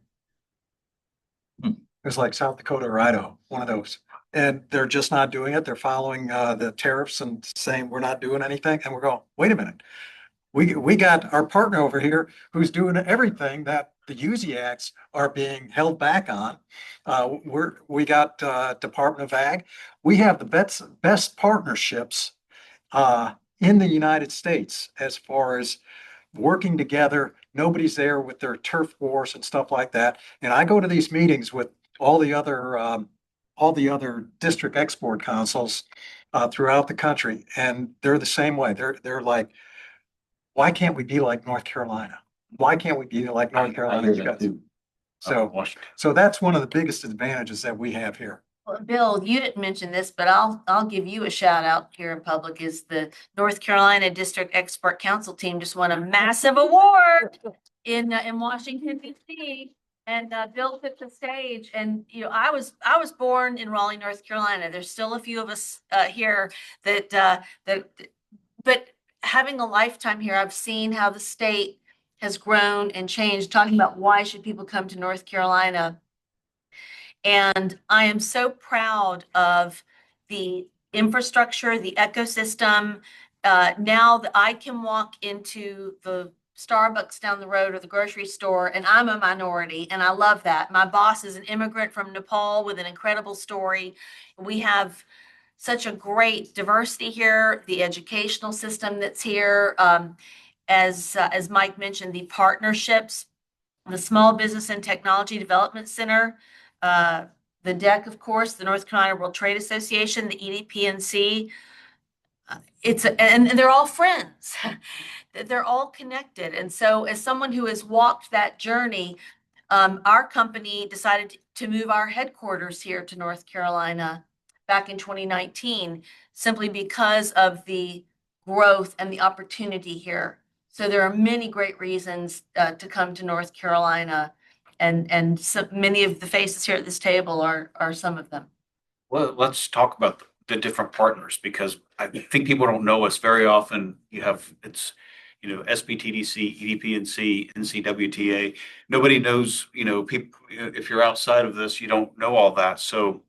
[SPEAKER 4] It's like South Dakota or Idaho, one of those. And they're just not doing it. They're following the tariffs and saying we're not doing anything. And we're going, wait a minute. We got our partner over here who's doing everything that the USI acts are being held back on. We got Department of Ag. We have the best partnerships in the United States as far as working together. Nobody's there with their turf wars and stuff like that. And I go to these meetings with all the other district export councils throughout the country, and they're the same way. They're like, why can't we be like North Carolina? Why can't we be like North Carolina? You guys? So,
[SPEAKER 1] Washington.
[SPEAKER 4] so that's one of the biggest advantages that we have here.
[SPEAKER 9] Well, Bill, you didn't mention this, but I'll give you a shout out here in public is the North Carolina District Export Council team just won a massive award in Washington DC. And Bill took the stage and, you know, I was born in Raleigh, North Carolina. There's still a few of us here but having a lifetime here, I've seen how the state has grown and changed, talking about why should people come to North Carolina. And I am so proud of the infrastructure, the ecosystem. Now that I can walk into the Starbucks down the road or the grocery store, and I'm a minority, and I love that. My boss is an immigrant from Nepal with an incredible story. We have such a great diversity here, the educational system that's here. As Mike mentioned, the partnerships, the Small Business and Technology Development Center, the DEC, of course, the North Carolina World Trade Association, the EDPNC. And they're all friends. They're all connected. And so as someone who has walked that journey, our company decided to move our headquarters here to North Carolina back in 2019, simply because of the growth and the opportunity here. So there are many great reasons to come to North Carolina, and so many of the faces here at this table are some of them.
[SPEAKER 1] Well, let's talk about the different partners, because I think people don't know us very often. It's SBTDC, EDPNC, NCWTA. Nobody knows, people, if you're outside of this, you don't know all that. So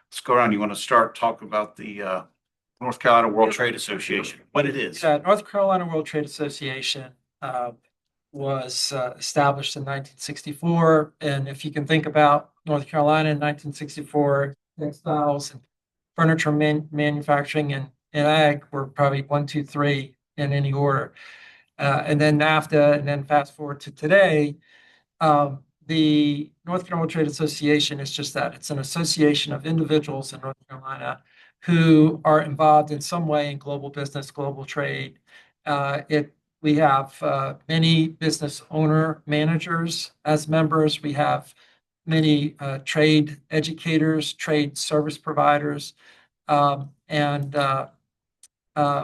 [SPEAKER 1] let's go around. You want to start talking about the North Carolina World Trade Association, what it is?
[SPEAKER 5] North Carolina World Trade Association was established in 1964. And if you can think about North Carolina in 1964, textiles and furniture manufacturing and ag were probably 1, 2, 3 in any order. And then NAFTA, and then fast forward to today, the North Carolina World Trade Association is just that. It's an association of individuals in North Carolina who are involved in some way in global business, global trade. We have many business owner managers as members. We have many trade educators, trade service providers, and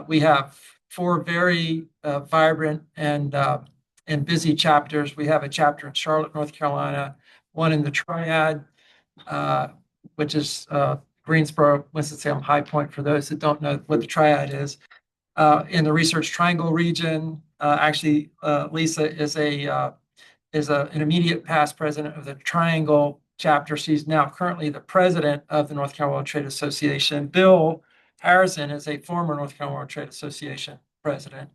[SPEAKER 5] we have 4 very vibrant and busy chapters. We have a chapter in Charlotte, North Carolina, one in the Triad, which is Greensboro, Winston-Salem, High Point, for those that don't know what the Triad is. In the Research Triangle region, actually, Lisa is an immediate past president of the Triangle chapter. She's now currently the president of the North Carolina World Trade Association. Bill Harazin is a former North Carolina World Trade Association president.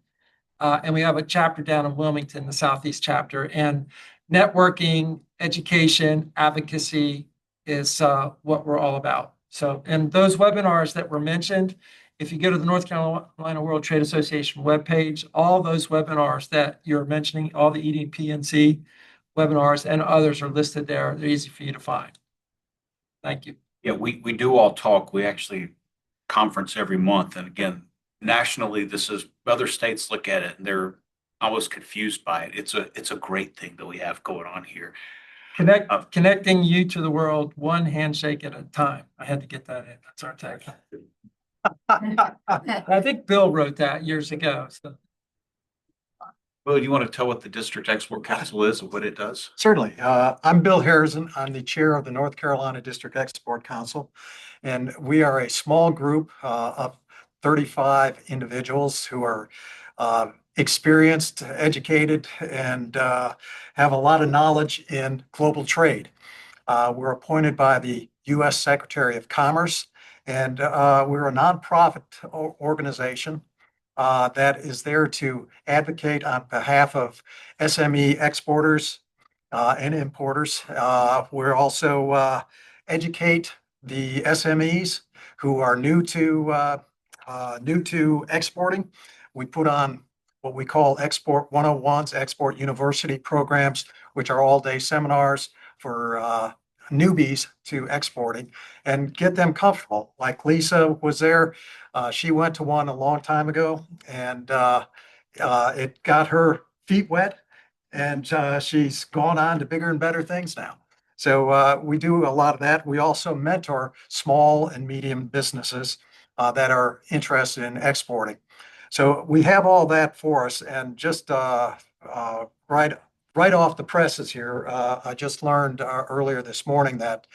[SPEAKER 5] And we have a chapter down in Wilmington, the Southeast chapter. And networking, education, advocacy is what we're all about. So, and those webinars that were mentioned, if you go to the North Carolina World Trade Association webpage, all those webinars that you're mentioning, all the EDPNC webinars and others are listed there. They're easy for you to find. Thank you.
[SPEAKER 1] Yeah, we do all talk. We actually conference every month. And again, nationally, this is, other states look at it and they're almost confused by it. It's a great thing that we have going on here.
[SPEAKER 5] Connecting you to the world, one handshake at a time. I had to get that in. That's our tagline. I think Bill wrote that years ago. So.
[SPEAKER 1] Well, do you want to tell what the District Export Council is and what it does?
[SPEAKER 4] Certainly. I'm Bill Harazin. I'm the chair of the North Carolina District Export Council. And we are a small group of 35 individuals who are experienced, educated, and have a lot of knowledge in global trade. We're appointed by the U.S. Secretary of Commerce, and we're a nonprofit organization that is there to advocate on behalf of SME exporters and importers. We're also educate the SMEs who are new to exporting. We put on what we call Export 101s, Export University programs, which are all-day seminars for newbies to exporting and get them comfortable. Like Lisa was there. She went to one a long time ago and it got her feet wet and she's gone on to bigger and better things now. So we do a lot of that. We also mentor small and medium businesses that are interested in exporting. So we have all that for us and just right off the presses here, I just learned earlier this morning that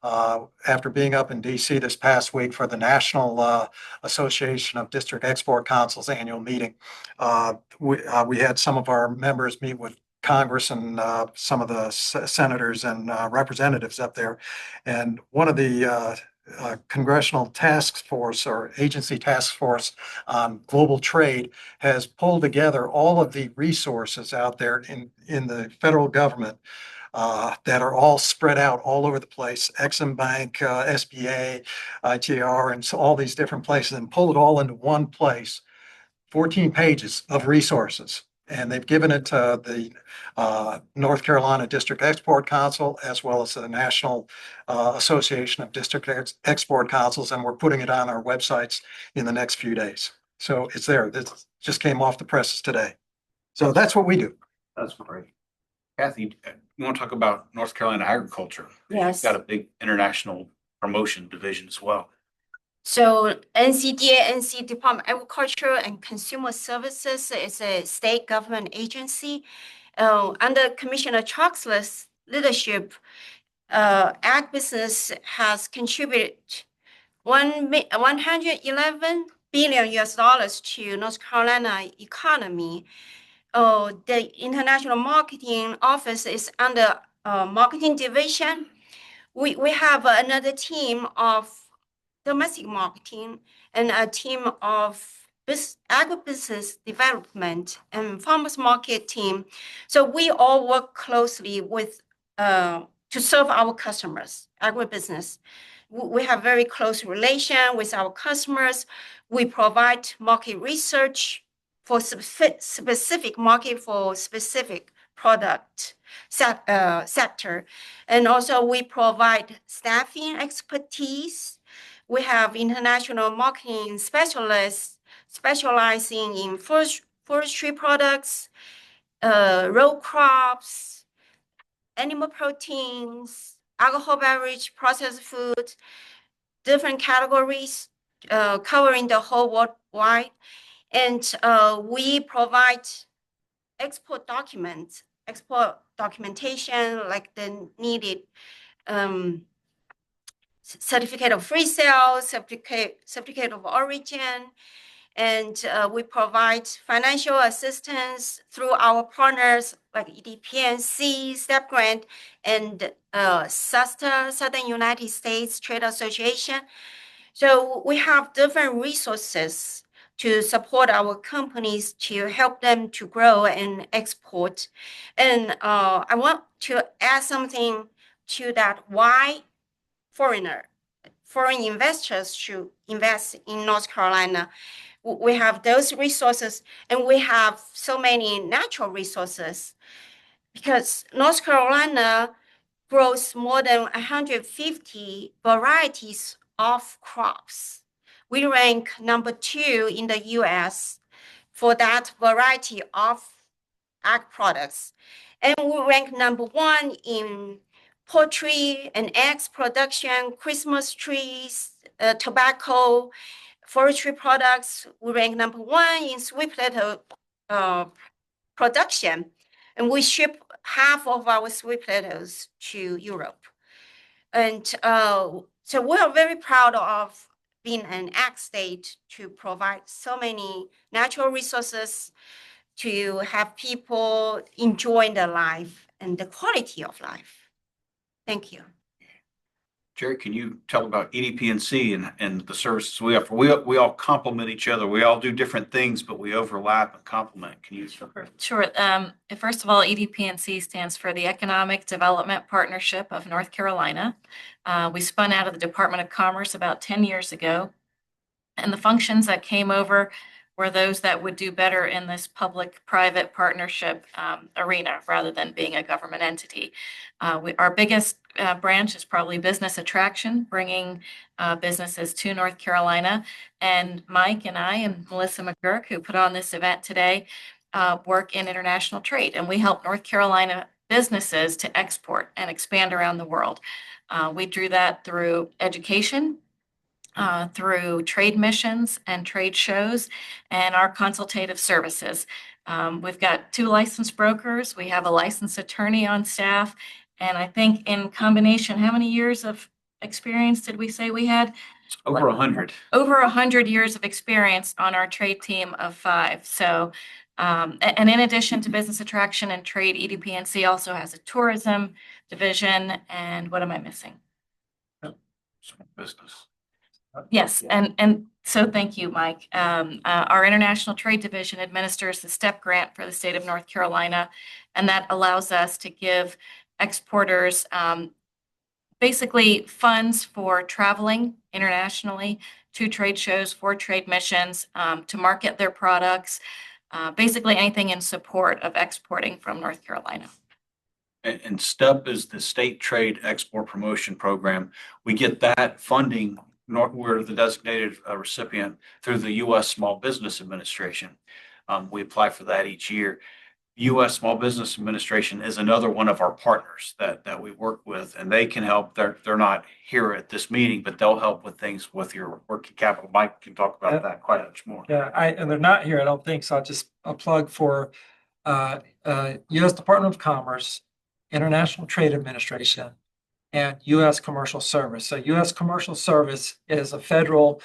[SPEAKER 4] after being up in DC this past week for the National Association of District Export Councils annual meeting, we had some of our members meet with Congress and some of the senators and representatives up there. And one of the congressional task force or agency task force on global trade has pulled together all of the resources out there in the federal government that are all spread out all over the place, Exim Bank, SBA, ITR, and so all these different places, and pull it all into one place, 14 pages of resources. And they've given it to the North Carolina District Export Council, as well as the National Association of District Export Councils, and we're putting it on our websites in the next few days. So it's there. This just came off the presses today. So that's what we do.
[SPEAKER 1] That's great. Kathy, you want to talk about North Carolina agriculture?
[SPEAKER 11] Yes.
[SPEAKER 1] Got a big international promotion division as well.
[SPEAKER 11] So NCDEC, Department of Agriculture and Consumer Services, is a state government agency. Under Commissioner Troxler's leadership, ag business has contributed $111 billion to North Carolina economy. The International Marketing Office is under Marketing Division. We have another team of domestic marketing and a team of agribusiness development and farmers market team. So we all work closely with to serve our customers, agribusiness. We have very close relation with our customers. We provide market research for specific market for specific product sector. And also we provide staffing expertise. We have international marketing specialists specializing in forestry products, row crops, animal proteins, alcohol beverage, processed food, different categories covering the whole worldwide. And we provide export documentation like the needed certificate of free sale, certificate of origin, and we provide financial assistance through our partners like EDPNC, STEP Grant, and SUSTA, Southern United States Trade Association. So we have different resources to support our companies to help them to grow and export. And I want to add something to that. Why foreign investors should invest in North Carolina? We have those resources and we have so many natural resources because North Carolina grows more than 150 varieties of crops. We rank number 2 in the US for that variety of ag products. And we rank number 1 in poultry and eggs production, Christmas trees, tobacco, forestry products. We rank number 1 in sweet potato production. And we ship half of our sweet potatoes to Europe. And so we are very proud of being an ag state to provide so many natural resources to have people enjoy their life and the quality of life. Thank you.
[SPEAKER 1] Jeri, can you tell about EDPNC and the services we offer? We all complement each other. We all do different things, but we overlap and complement. Can you?
[SPEAKER 3] Sure. First of all, EDPNC stands for the Economic Development Partnership of North Carolina. We spun out of the Department of Commerce about 10 years ago. And the functions that came over were those that would do better in this public-private partnership arena rather than being a government entity. Our biggest branch is probably business attraction, bringing businesses to North Carolina. And Mike and I and Melissa McGurk, who put on this event today, work in international trade, and we help North Carolina businesses to export and expand around the world. We do that through education, through trade missions and trade shows, and our consultative services. We've got 2 licensed brokers. We have a licensed attorney on staff. And I think in combination, how many years of experience did we say we had?
[SPEAKER 1] Over 100.
[SPEAKER 3] Over 100 years of experience on our trade team of 5. So, and in addition to business attraction and trade, EDPNC also has a tourism division. And what am I missing?
[SPEAKER 1] Small business.
[SPEAKER 3] Yes, and so thank you, Mike. Our International Trade Division administers the STEP grant for the state of North Carolina, and that allows us to give exporters basically funds for traveling internationally to trade shows, for trade missions, to market their products, basically anything in support of exporting from North Carolina.
[SPEAKER 1] And STEP is the State Trade Export Promotion Program. We get that funding, we're the designated recipient through the U.S. Small Business Administration. We apply for that each year. U.S. Small Business Administration is another one of our partners that we work with, and they can help. They're not here at this meeting, but they'll help with things with your working capital. Mike can talk about that quite much more.
[SPEAKER 5] Yeah, and they're not here, I don't think, so I'll just a plug for U.S. Department of Commerce, International Trade Administration, and U.S. Commercial Service. So U.S. Commercial Service is a federal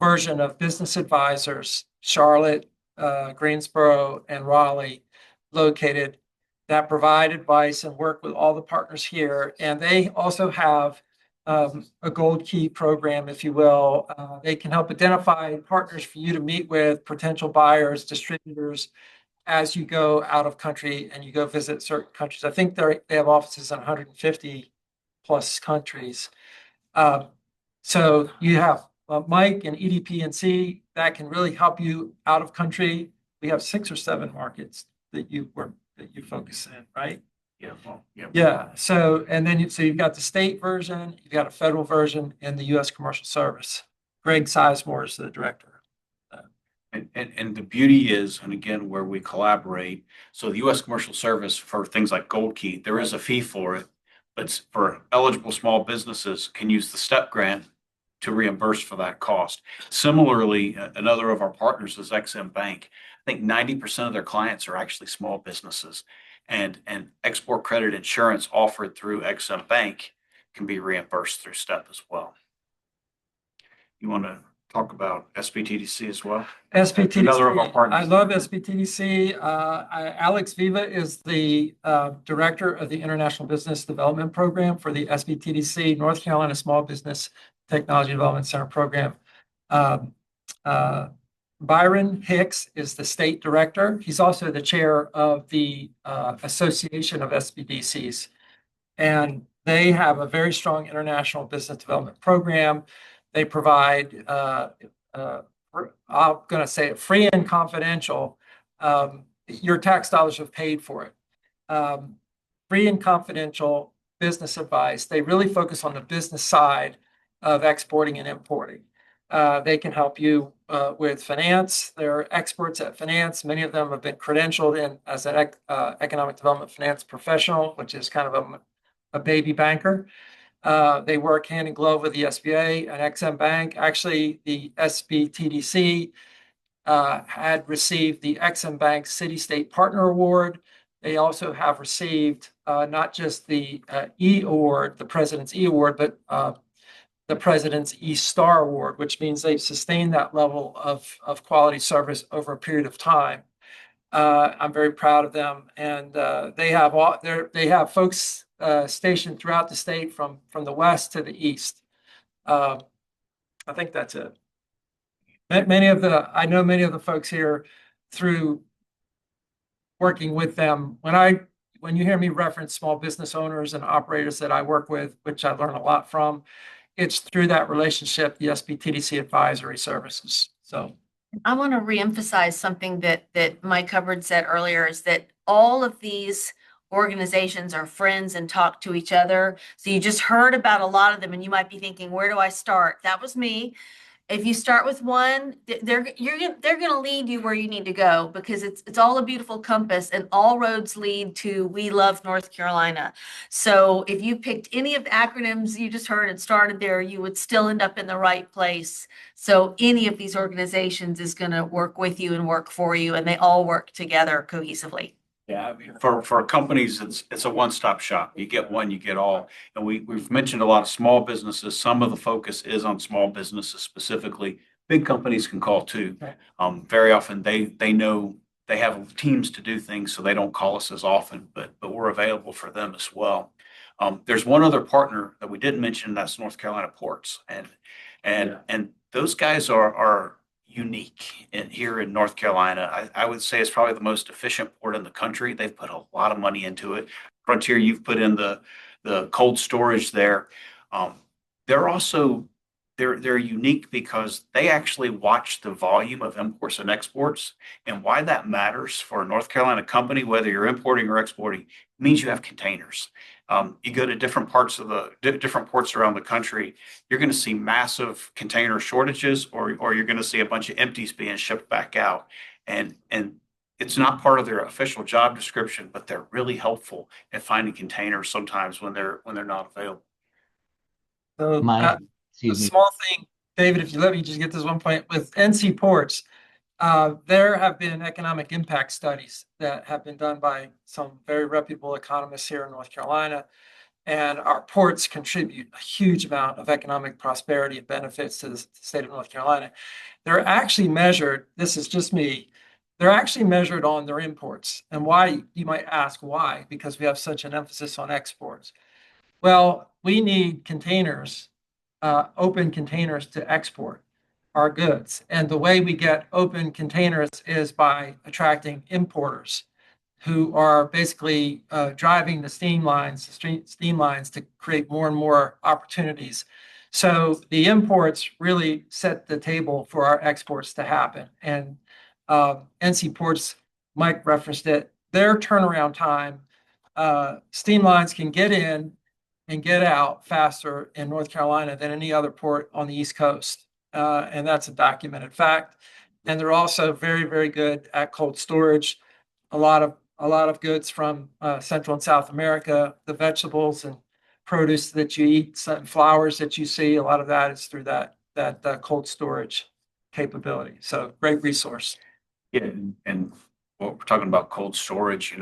[SPEAKER 5] version of Business Advisors, Charlotte, Greensboro, and Raleigh located, that provide advice and work with all the partners here. And they also have a gold key program, if you will. They can help identify partners for you to meet with, potential buyers, distributors, as you go out of country and you go visit certain countries. I think they have offices in 150 plus countries. So you have Mike and EDPNC that can really help you out of country. We have 6 or 7 markets that you focus in, right?
[SPEAKER 1] Yeah. Well, yeah.
[SPEAKER 5] Yeah. So, and then so you've got the state version, you've got a federal version, and the U.S. Commercial Service. Greg Sizemore is the director.
[SPEAKER 1] And the beauty is, and again, where we collaborate, so the U.S. Commercial Service for things like Gold Key, there is a fee for it, but for eligible small businesses can use the STEP grant to reimburse for that cost. Similarly, another of our partners is XM Bank. I think 90% of their clients are actually small businesses, and export credit insurance offered through XM Bank can be reimbursed through STEP as well. You want to talk about SBTDC as well?
[SPEAKER 5] SBTDC,
[SPEAKER 1] Another of our partners.
[SPEAKER 5] I love SBTDC. Alex Viva is the director of the International Business Development Program for the SBTDC, North Carolina Small Business Technology Development Center program. Byron Hicks is the state director. He's also the chair of the Association of SBDCs. And they have a very strong international business development program. They provide, I'm going to say it, free and confidential. Your tax dollars have paid for it. Free and confidential business advice. They really focus on the business side of exporting and importing. They can help you with finance. They're experts at finance. Many of them have been credentialed in as an economic development finance professional, which is kind of a baby banker. They work hand in glove with the SBA and XM Bank. Actually, the SBTDC had received the XM Bank City State Partner Award. They also have received not just the E Award, the President's E Award, but the President's E-Star Award, which means they've sustained that level of quality service over a period of time. I'm very proud of them, and they have folks stationed throughout the state from the west to the east. I think that's it. I know many of the folks here through working with them. When you hear me reference small business owners and operators that I work with, which I learn a lot from, it's through that relationship, the SBTDC advisory services. So
[SPEAKER 9] I want to reemphasize something that Mike Hubbard said earlier, is that all of these organizations are friends and talk to each other. So you just heard about a lot of them and you might be thinking, where do I start? That was me. If you start with one, they're gonna lead you where you need to go, because it's all a beautiful compass and all roads lead to We Love North Carolina. So if you picked any of the acronyms you just heard and started there, you would still end up in the right place. So any of these organizations is gonna work with you and work for you, and they all work together cohesively.
[SPEAKER 1] Yeah, I mean, for companies, it's a one-stop shop. You get one, you get all. And we've mentioned a lot of small businesses. Some of the focus is on small businesses specifically. Big companies can call too.
[SPEAKER 5] Right.
[SPEAKER 1] Very often they know they have teams to do things, so they don't call us as often, but we're available for them as well. There's one other partner that we didn't mention, and that's North Carolina Ports. And those guys are unique here in North Carolina. I would say it's probably the most efficient port in the country. They've put a lot of money into it. Frontier, you've put in the cold storage there. They're also they're unique because they actually watch the volume of imports and exports, and why that matters for a North Carolina company, whether you're importing or exporting, means you have containers. You go to different parts of different ports around the country, you're going to see massive container shortages, or you're going to see a bunch of empties being shipped back out. And it's not part of their official job description, but they're really helpful at finding containers sometimes when they're not available.
[SPEAKER 5] So
[SPEAKER 10] Mike,
[SPEAKER 5] a
[SPEAKER 10] excuse me.
[SPEAKER 5] small thing, David, if you let me just get this one point with NC Ports. There have been economic impact studies that have been done by some very reputable economists here in North Carolina. And our ports contribute a huge amount of economic prosperity and benefits to the state of North Carolina. They're actually measured, this is just me, they're actually measured on their imports. And why, you might ask why, because we have such an emphasis on exports. Well, we need containers, open containers to export our goods. And the way we get open containers is by attracting importers who are basically driving the steam lines to create more and more opportunities. So the imports really set the table for our exports to happen. And NC Ports, Mike referenced it, their turnaround time, steam lines can get in and get out faster in North Carolina than any other port on the East Coast. And that's a documented fact. And they're also very, very good at cold storage. A lot of goods from Central and South America, the vegetables and produce that you eat, some flowers that you see, a lot of that is through that cold storage capability. So great resource.
[SPEAKER 1] Yeah, and what we're talking about cold storage,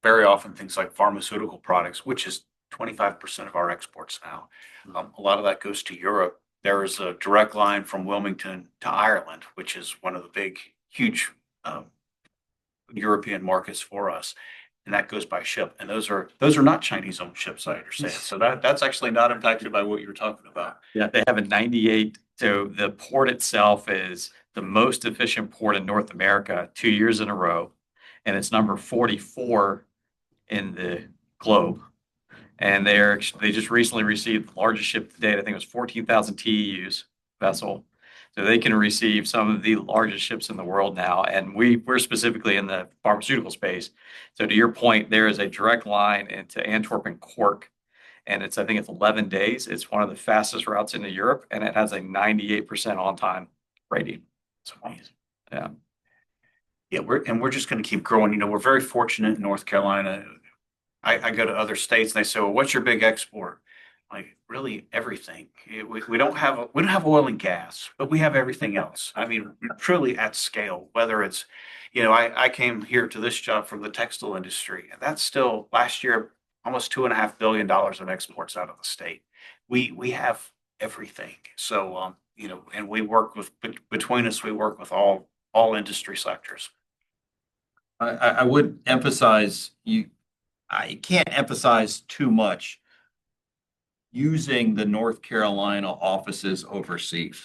[SPEAKER 1] very often things like pharmaceutical products, which is 25% of our exports now. A lot of that goes to Europe. There is a direct line from Wilmington to Ireland, which is one of the big, huge European markets for us, and that goes by ship. And those are not Chinese-owned ships, I understand. So that's actually not impacted by what you're talking about.
[SPEAKER 6] Yeah, they have a 98. So the port itself is the most efficient port in North America 2 years in a row, and it's number 44 in the globe. And they just recently received the largest ship to date. I think it was 14,000 TEUs vessel. So they can receive some of the largest ships in the world now. And we're specifically in the pharmaceutical space. So to your point, there is a direct line into Antwerp and Cork. And I think it's 11 days. It's one of the fastest routes into Europe, and it has a 98% on-time rating.
[SPEAKER 1] It's amazing.
[SPEAKER 6] Yeah.
[SPEAKER 1] Yeah, we're just going to keep growing. We're very fortunate in North Carolina. I go to other states and they say, well, what's your big export? Like, really everything. We don't have oil and gas, but we have everything else. I mean, truly at scale, whether it's, I came here to this job from the textile industry, and that's still last year, almost $2.5 billion of exports out of the state. We have everything. So, and we work between us, we work with all industry sectors.
[SPEAKER 2] I would emphasize I can't emphasize too much using the North Carolina offices overseas.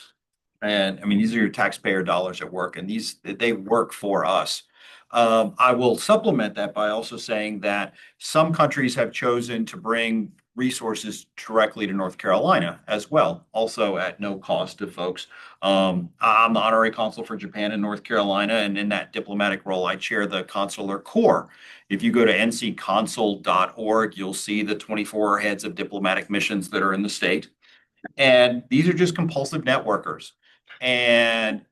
[SPEAKER 2] And I mean, these are your taxpayer dollars at work, and they work for us. I will supplement that by also saying that some countries have chosen to bring resources directly to North Carolina as well, also at no cost to folks. I'm the honorary consul for Japan and North Carolina, and in that diplomatic role, I chair the consular corps. If you go to ncconsul.org, you'll see the 24 heads of diplomatic missions that are in the state. And these are just compulsive networkers. And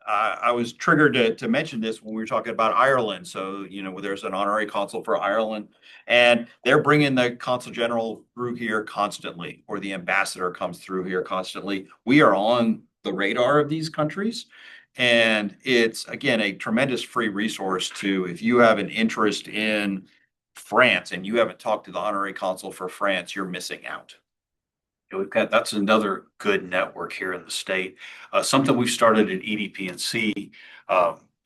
[SPEAKER 2] I was triggered to mention this when we were talking about Ireland. So, there's an honorary consul for Ireland, and they're bringing the consul general through here constantly, or the ambassador comes through here constantly. We are on the radar of these countries. And it's, again, a tremendous free resource if you have an interest in France and you haven't talked to the honorary consul for France, you're missing out.
[SPEAKER 1] That's another good network here in the state. Something we've started at EDPNC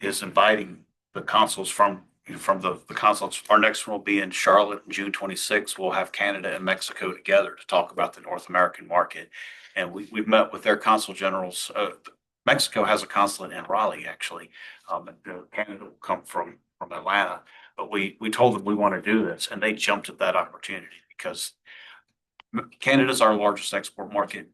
[SPEAKER 1] is inviting the consuls from the consulates. Our next one will be in Charlotte on June 26th. We'll have Canada and Mexico together to talk about the North American market. And we've met with their consul generals. Mexico has a consulate in Raleigh, actually. Canada will come from Atlanta. But we told them we want to do this, and they jumped at that opportunity because Canada's our largest export market.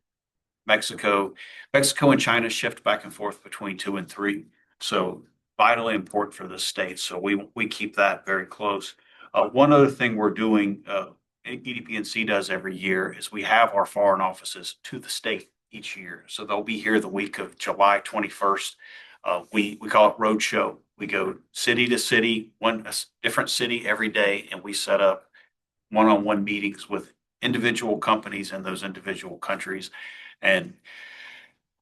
[SPEAKER 1] Mexico and China shift back and forth between 2 and 3. So vitally important for this state. So we keep that very close. One other thing we're doing, EDPNC does every year, is we have our foreign offices to the state each year. So they'll be here the week of July 21st. We call it roadshow. We go city to city, a different city every day, and we set up one-on-one meetings with individual companies in those individual countries. And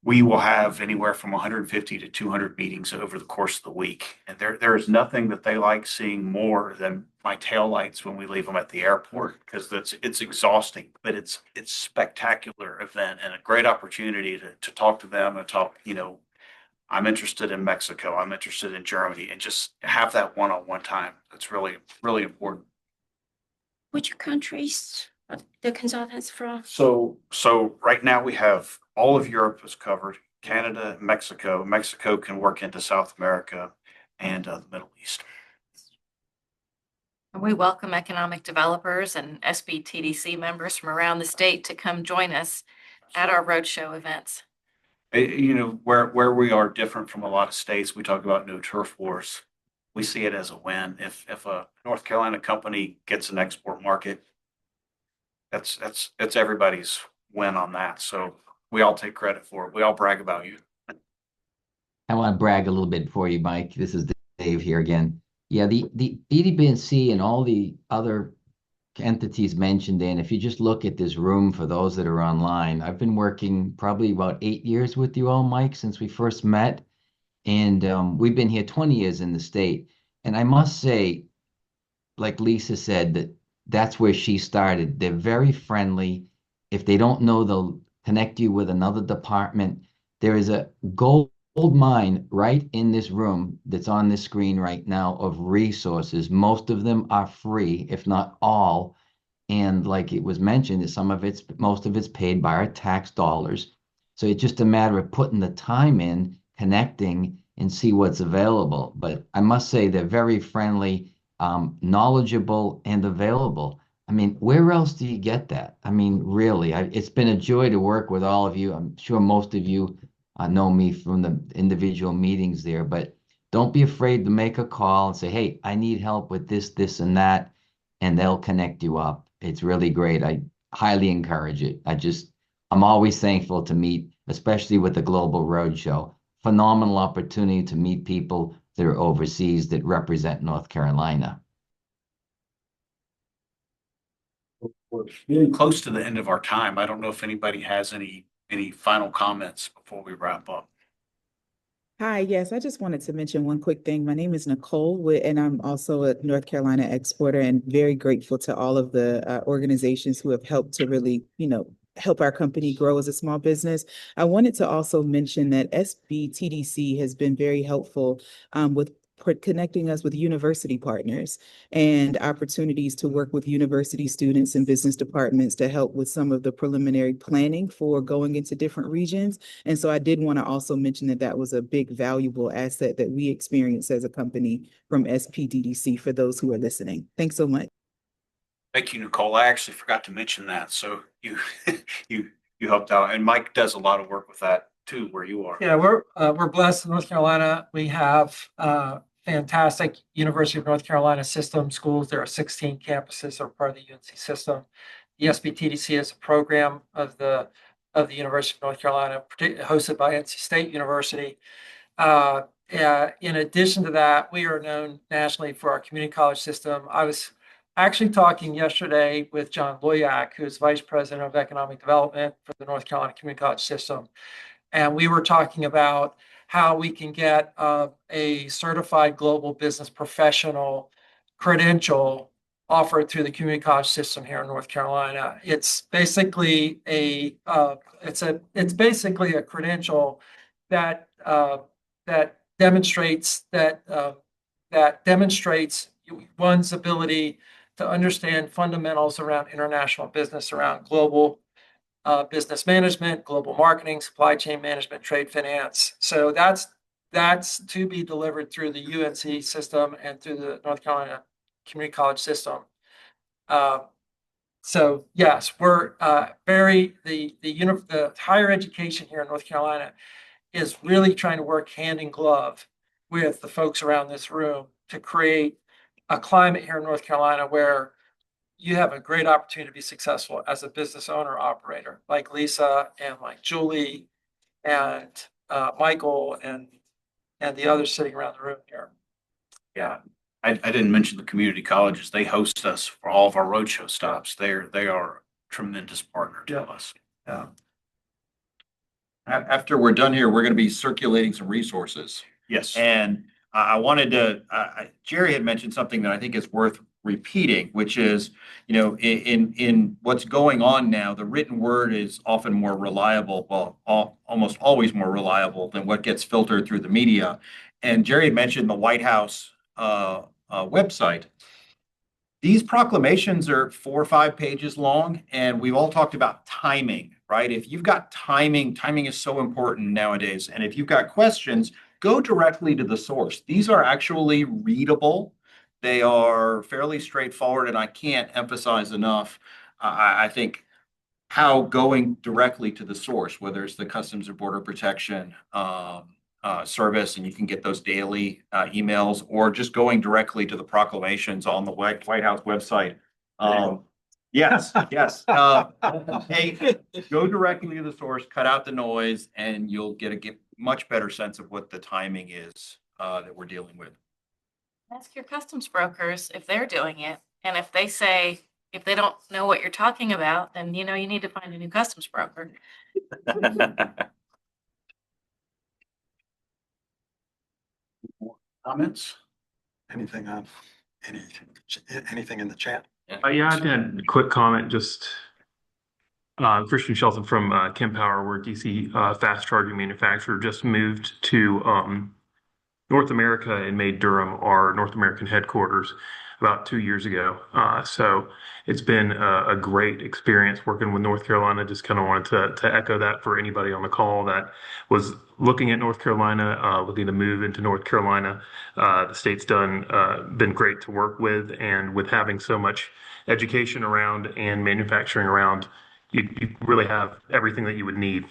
[SPEAKER 1] we will have anywhere from 150 to 200 meetings over the course of the week. And there is nothing that they like seeing more than my taillights when we leave them at the airport, because it's exhausting, but it's spectacular event and a great opportunity to talk to them and talk, I'm interested in Mexico, I'm interested in Germany, and just have that one-on-one time. That's really, really important.
[SPEAKER 11] Which countries are the consultants from?
[SPEAKER 1] So right now we have all of Europe is covered, Canada, Mexico. Mexico can work into South America and the Middle East.
[SPEAKER 3] And we welcome economic developers and SBTDC members from around the state to come join us at our roadshow events.
[SPEAKER 1] Where we are different from a lot of states, we talk about no turf wars. We see it as a win. If a North Carolina company gets an export market, that's everybody's win on that. So we all take credit for it. We all brag about you.
[SPEAKER 10] I want to brag a little bit for you, Mike. This is Dave here again. Yeah, the EDPNC and all the other entities mentioned in, if you just look at this room for those that are online, I've been working probably about 8 years with you all, Mike, since we first met. And we've been here 20 years in the state. And I must say, like Lisa said, that's where she started. They're very friendly. If they don't know, they'll connect you with another department. There is a gold mine right in this room that's on this screen right now of resources. Most of them are free, if not all. And like it was mentioned, most of it's paid by our tax dollars. So it's just a matter of putting the time in, connecting, and see what's available. But I must say they're very friendly, knowledgeable, and available. I mean, where else do you get that? I mean, really, it's been a joy to work with all of you. I'm sure most of you know me from the individual meetings there, but don't be afraid to make a call and say, hey, I need help with this, and that, and they'll connect you up. It's really great. I highly encourage it. I'm always thankful to meet, especially with the Global Roadshow. Phenomenal opportunity to meet people that are overseas that represent North Carolina.
[SPEAKER 1] We're getting close to the end of our time. I don't know if anybody has any final comments before we wrap up.
[SPEAKER 12] Hi, yes, I just wanted to mention one quick thing. My name is Nicole, and I'm also a North Carolina exporter, and very grateful to all of the organizations who have helped to really, help our company grow as a small business. I wanted to also mention that SBTDC has been very helpful with connecting us with university partners and opportunities to work with university students and business departments to help with some of the preliminary planning for going into different regions. And so I did want to also mention that was a big valuable asset that we experience as a company from SPDDC for those who are listening. Thanks so much.
[SPEAKER 1] Thank you, Nicole. I actually forgot to mention that. So you, you helped out, and Mike does a lot of work with that too, where you are.
[SPEAKER 5] Yeah, we're blessed in North Carolina. We have fantastic University of North Carolina system schools. There are 16 campuses that are part of the UNC system. The SBTDC is a program of the University of North Carolina, hosted by NC State University. In addition to that, we are known nationally for our community college system. I was actually talking yesterday with John Loyak, who is Vice President of Economic Development for the North Carolina Community College System. And we were talking about how we can get a certified global business professional credential offered through the community college system here in North Carolina. It's basically a credential that demonstrates one's ability to understand fundamentals around international business, around global business management, global marketing, supply chain management, trade finance. So that's to be delivered through the UNC system and through the North Carolina Community College system. So yes, we're the higher education here in North Carolina is really trying to work hand in glove with the folks around this room to create a climate here in North Carolina where you have a great opportunity to be successful as a business owner operator, like Lisa and like Julie and Michael and the others sitting around the room here.
[SPEAKER 1] Yeah, I didn't mention the community colleges. They host us for all of our roadshow stops. They are a tremendous partner to us.
[SPEAKER 5] Yeah.
[SPEAKER 2] After we're done here, we're going to be circulating some resources.
[SPEAKER 1] Yes.
[SPEAKER 2] And I wanted to, Jeri had mentioned something that I think is worth repeating, which is, in what's going on now, the written word is often more reliable, well, almost always more reliable than what gets filtered through the media. And Jeri had mentioned the White House website. These proclamations are 4 or 5 pages long, and we've all talked about timing, right? If you've got timing is so important nowadays. And if you've got questions, go directly to the source. These are actually readable. They are fairly straightforward, and I can't emphasize enough, I think, how going directly to the source, whether it's the Customs and Border Protection service, and you can get those daily emails, or just going directly to the proclamations on the White House website. Yes. Hey, go directly to the source, cut out the noise, and you'll get a much better sense of what the timing is that we're dealing with.
[SPEAKER 3] Ask your customs brokers if they're doing it. And if they say, if they don't know what you're talking about, then you need to find a new customs broker.
[SPEAKER 1] Comments?
[SPEAKER 4] Anything in the chat?
[SPEAKER 13] Yeah, I had a quick comment. Just Christian Shelton from Kempower, we're DC fast charging manufacturer, just moved to North America and made Durham our North American headquarters about 2 years ago. So it's been a great experience working with North Carolina. Just kind of wanted to echo that for anybody on the call that was looking at North Carolina, looking to move into North Carolina. The state's been great to work with, and with having so much education around and manufacturing around, you really have everything that you would need.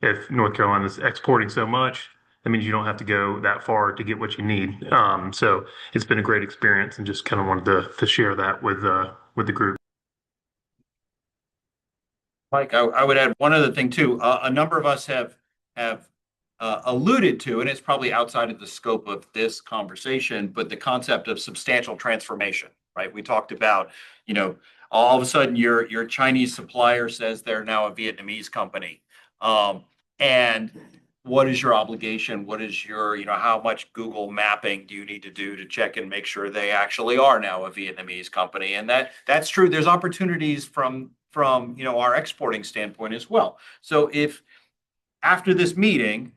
[SPEAKER 13] If North Carolina is exporting so much, that means you don't have to go that far to get what you need. So it's been a great experience, and just kind of wanted to share that with the group.
[SPEAKER 2] Mike, I would add one other thing too. A number of us have alluded to, and it's probably outside of the scope of this conversation, but the concept of substantial transformation, right? We talked about, all of a sudden your Chinese supplier says they're now a Vietnamese company. And what is your obligation? What is your, how much Google mapping do you need to do to check and make sure they actually are now a Vietnamese company? And that's true. There's opportunities from our exporting standpoint as well. So if after this meeting,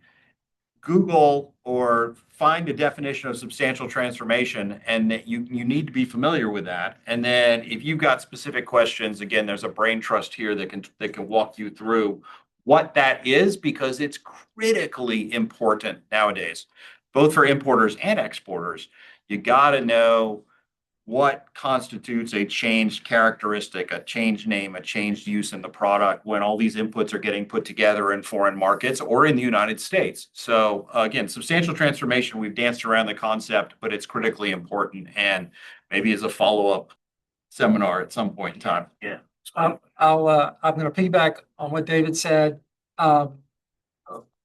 [SPEAKER 2] Google or find a definition of substantial transformation, and that you need to be familiar with that. And then if you've got specific questions, again, there's a brain trust here that can walk you through what that is, because it's critically important nowadays, both for importers and exporters. You got to know what constitutes a changed characteristic, a changed name, a changed use in the product when all these inputs are getting put together in foreign markets or in the United States. So again, substantial transformation. We've danced around the concept, but it's critically important and maybe as a follow-up seminar at some point in time.
[SPEAKER 1] Yeah.
[SPEAKER 5] I'm going to piggyback on what David said.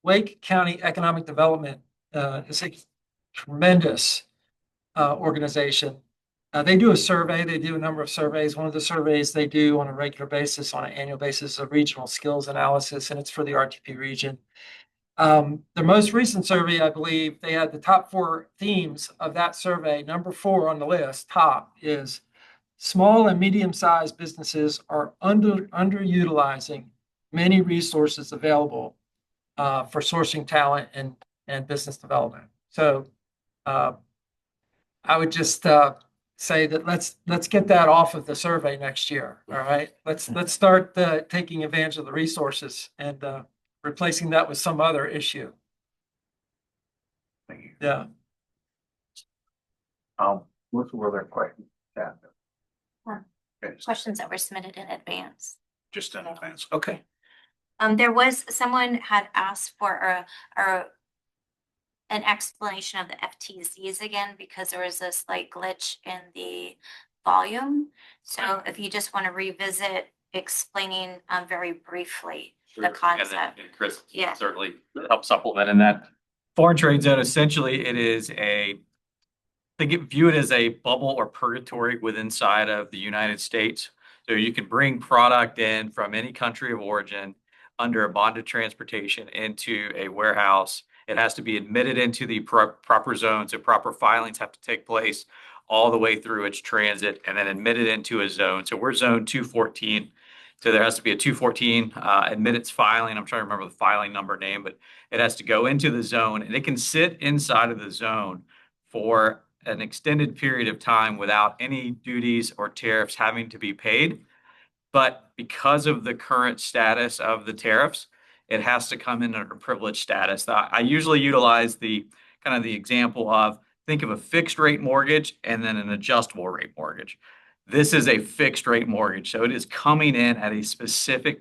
[SPEAKER 5] Wake County Economic Development is a tremendous organization. They do a survey. They do a number of surveys. One of the surveys they do on a regular basis, on an annual basis, is a regional skills analysis, and it's for the RTP region. The most recent survey, I believe, they had the top 4 themes of that survey. Number 4 on the list, top, is small and medium-sized businesses are underutilizing many resources available for sourcing talent and business development. So I would just say that let's get that off of the survey next year. All right, let's start taking advantage of the resources and replacing that with some other issue.
[SPEAKER 1] Thank you.
[SPEAKER 5] Yeah.
[SPEAKER 1] What were their questions? Yeah. Okay,
[SPEAKER 14] Questions that were submitted in advance.
[SPEAKER 1] just in advance. Okay.
[SPEAKER 14] There was, someone had asked for an explanation of the FTZs again, because there was a slight glitch in the volume. So if you just want to revisit explaining very briefly the concept.
[SPEAKER 6] And Chris
[SPEAKER 14] Yeah.
[SPEAKER 6] certainly help supplement in that. Foreign trade zone, essentially, it is view it as a bubble or purgatory within inside of the United States. So you can bring product in from any country of origin under a bonded transportation into a warehouse. It has to be admitted into the proper zones, and proper filings have to take place all the way through its transit and then admitted into a zone. So we're zone 214. So there has to be a 214 admittance filing. I'm trying to remember the filing number name, but it has to go into the zone, and it can sit inside of the zone for an extended period of time without any duties or tariffs having to be paid. But because of the current status of the tariffs, it has to come in under privileged status. I usually utilize the kind of the example of, think of a fixed rate mortgage and then an adjustable rate mortgage. This is a fixed rate mortgage, so it is coming in at a specific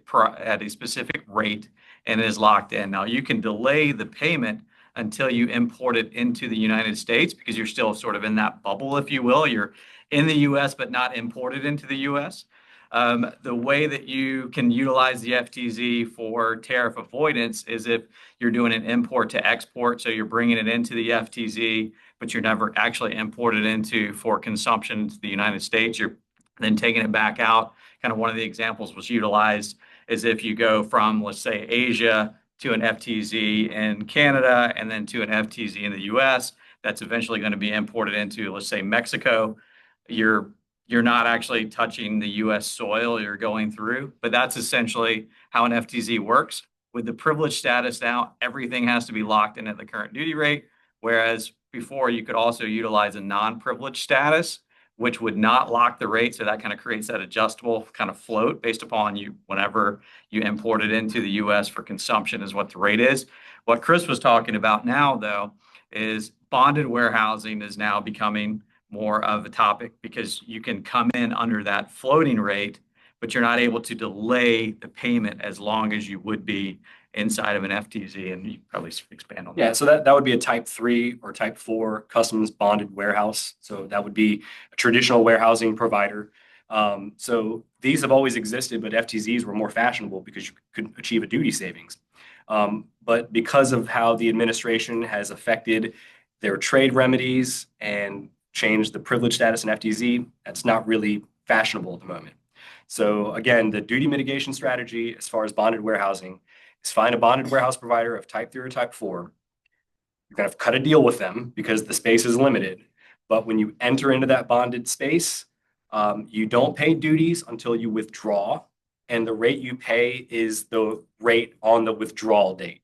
[SPEAKER 6] rate and is locked in. Now you can delay the payment until you import it into the United States, because you're still sort of in that bubble, if you will. You're in the US, but not imported into the US. The way that you can utilize the FTZ for tariff avoidance is if you're doing an import to export. So you're bringing it into the FTZ, but you're never actually imported into for consumption to the United States. You're then taking it back out. Kind of one of the examples was utilized is if you go from, let's say, Asia to an FTZ in Canada and then to an FTZ in the US, that's eventually going to be imported into, let's say, Mexico. You're not actually touching the US soil you're going through, but that's essentially how an FTZ works. With the privileged status now, everything has to be locked in at the current duty rate, whereas before you could also utilize a non-privileged status, which would not lock the rate. So that kind of creates that adjustable kind of float based upon you whenever you import it into the US for consumption is what the rate is. What Chris was talking about now, though, is bonded warehousing is now becoming more of a topic, because you can come in under that floating rate, but you're not able to delay the payment as long as you would be inside of an FTZ, and you probably expand on that.
[SPEAKER 7] Yeah, so that would be a type 3 or type 4 customs bonded warehouse. So that would be a traditional warehousing provider. So these have always existed, but FTZs were more fashionable because you could achieve a duty savings. But because of how the administration has affected their trade remedies and changed the privilege status in FTZ, that's not really fashionable at the moment. So again, the duty mitigation strategy as far as bonded warehousing is find a bonded warehouse provider of type 3 or type 4. You're going to cut a deal with them because the space is limited. But when you enter into that bonded space, you don't pay duties until you withdraw. And the rate you pay is the rate on the withdrawal date.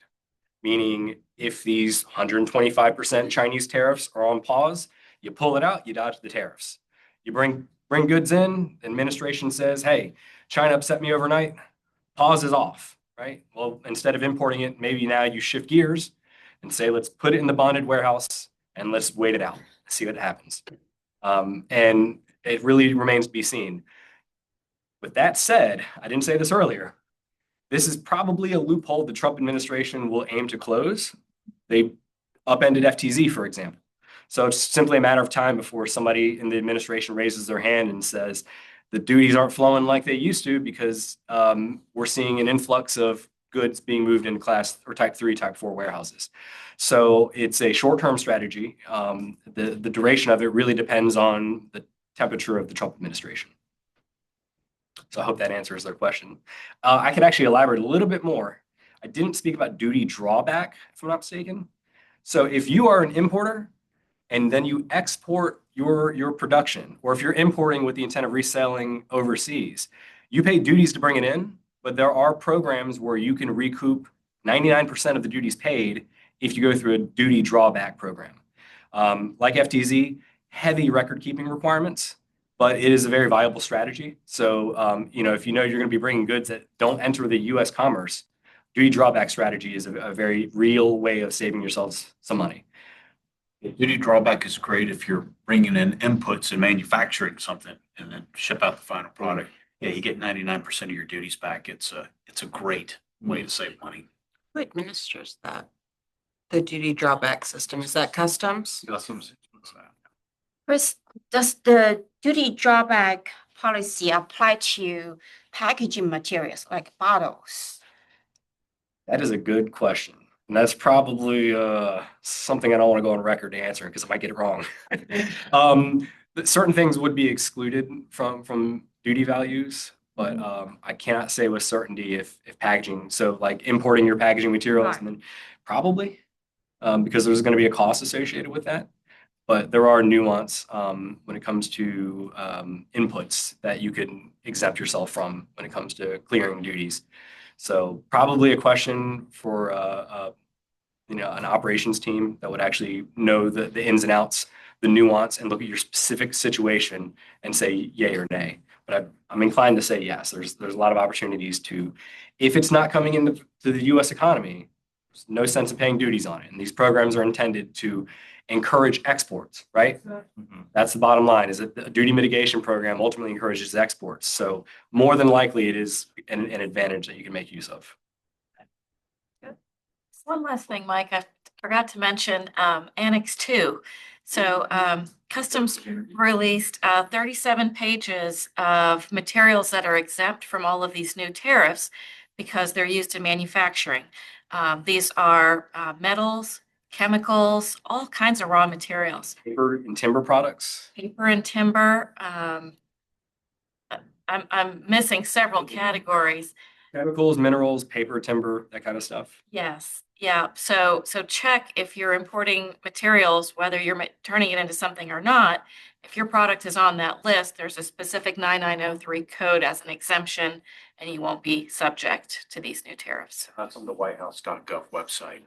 [SPEAKER 7] Meaning if these 125% Chinese tariffs are on pause, you pull it out, you dodge the tariffs. You bring goods in, administration says, hey, China upset me overnight, pause is off. Right? Well, instead of importing it, maybe now you shift gears and say, let's put it in the bonded warehouse and let's wait it out, see what happens. And it really remains to be seen. With that said, I didn't say this earlier. This is probably a loophole the Trump administration will aim to close. They upended FTZ, for example. So it's simply a matter of time before somebody in the administration raises their hand and says, the duties aren't flowing like they used to because we're seeing an influx of goods being moved into class or type 3, type 4 warehouses. So it's a short-term strategy. The duration of it really depends on the temperature of the Trump administration. So I hope that answers their question. I can actually elaborate a little bit more. I didn't speak about duty drawback, if I'm not mistaken. So if you are an importer and then you export your production, or if you're importing with the intent of reselling overseas, you pay duties to bring it in, but there are programs where you can recoup 99% of the duties paid if you go through a duty drawback program. Like FTZ, heavy record keeping requirements, but it is a very viable strategy. So, if you know you're going to be bringing goods that don't enter the U.S. commerce, duty drawback strategy is a very real way of saving yourselves some money.
[SPEAKER 1] Duty drawback is great if you're bringing in inputs and manufacturing something and then ship out the final product. Yeah, you get 99% of your duties back. It's a great way to save money.
[SPEAKER 8] Who administers that? The duty drawback system, is that customs?
[SPEAKER 1] Customs.
[SPEAKER 11] Chris, does the duty drawback policy apply to packaging materials like bottles?
[SPEAKER 7] That is a good question. And that's probably something I don't want to go on record to answer because I might get it wrong. Certain things would be excluded from duty values, but I cannot say with certainty if packaging, so like importing your packaging materials, and then probably because there's going to be a cost associated with that. But there are nuance when it comes to inputs that you can exempt yourself from when it comes to clearing duties. So probably a question for an operations team that would actually know the ins and outs, the nuance, and look at your specific situation and say yay or nay. But I'm inclined to say yes. There's a lot of opportunities to, if it's not coming into the U.S. economy, there's no sense of paying duties on it. And these programs are intended to encourage exports, right? Mm-hmm. That's the bottom line, is that the duty mitigation program ultimately encourages exports. So more than likely it is an advantage that you can make use of.
[SPEAKER 3] One last thing, Mike, I forgot to mention Annex 2. So Customs released 37 pages of materials that are exempt from all of these new tariffs because they're used in manufacturing. These are metals, chemicals, all kinds of raw materials.
[SPEAKER 7] Paper and timber products.
[SPEAKER 3] Paper and timber. I'm missing several categories.
[SPEAKER 7] Chemicals, minerals, paper, timber, that kind of stuff.
[SPEAKER 3] Yes. Yeah. So check if you're importing materials, whether you're turning it into something or not. If your product is on that list, there's a specific 9903 code as an exemption, and you won't be subject to these new tariffs.
[SPEAKER 1] That's on the whitehouse.gov website.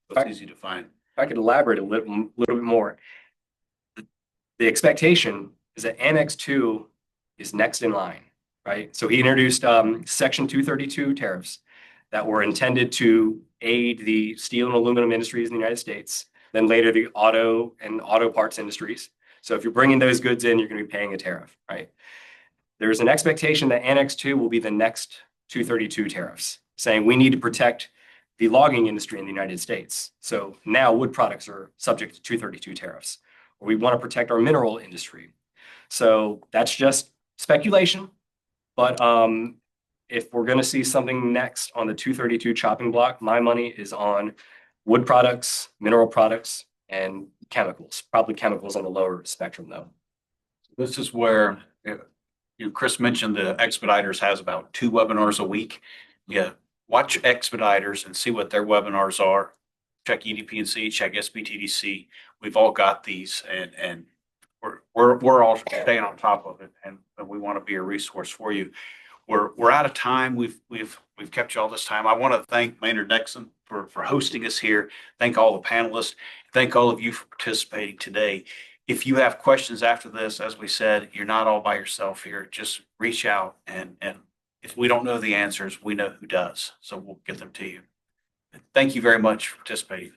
[SPEAKER 1] It's easy to find.
[SPEAKER 7] If I could elaborate a little bit more, the expectation is that Annex 2 is next in line, right? So he introduced Section 232 tariffs that were intended to aid the steel and aluminum industries in the United States, then later the auto and auto parts industries. So if you're bringing those goods in, you're going to be paying a tariff, right? There's an expectation that Annex 2 will be the next 232 tariffs, saying we need to protect the logging industry in the United States. So now wood products are subject to 232 tariffs, or we want to protect our mineral industry. So that's just speculation, but if we're going to see something next on the 232 chopping block, my money is on wood products, mineral products, and chemicals, probably chemicals on the lower spectrum though.
[SPEAKER 1] This is where Chris mentioned the Expeditors has about 2 webinars a week. Yeah, watch Expeditors and see what their webinars are. Check EDPNC, check SBTDC. We've all got these, and we're all staying on top of it, and we want to be a resource for you. We're out of time. We've kept you all this time. I want to thank Maynard Nexsen for hosting us here. Thank all the panelists. Thank all of you for participating today. If you have questions after this, as we said, you're not all by yourself here. Just reach out, and if we don't know the answers, we know who does. So we'll get them to you. Thank you very much for participating.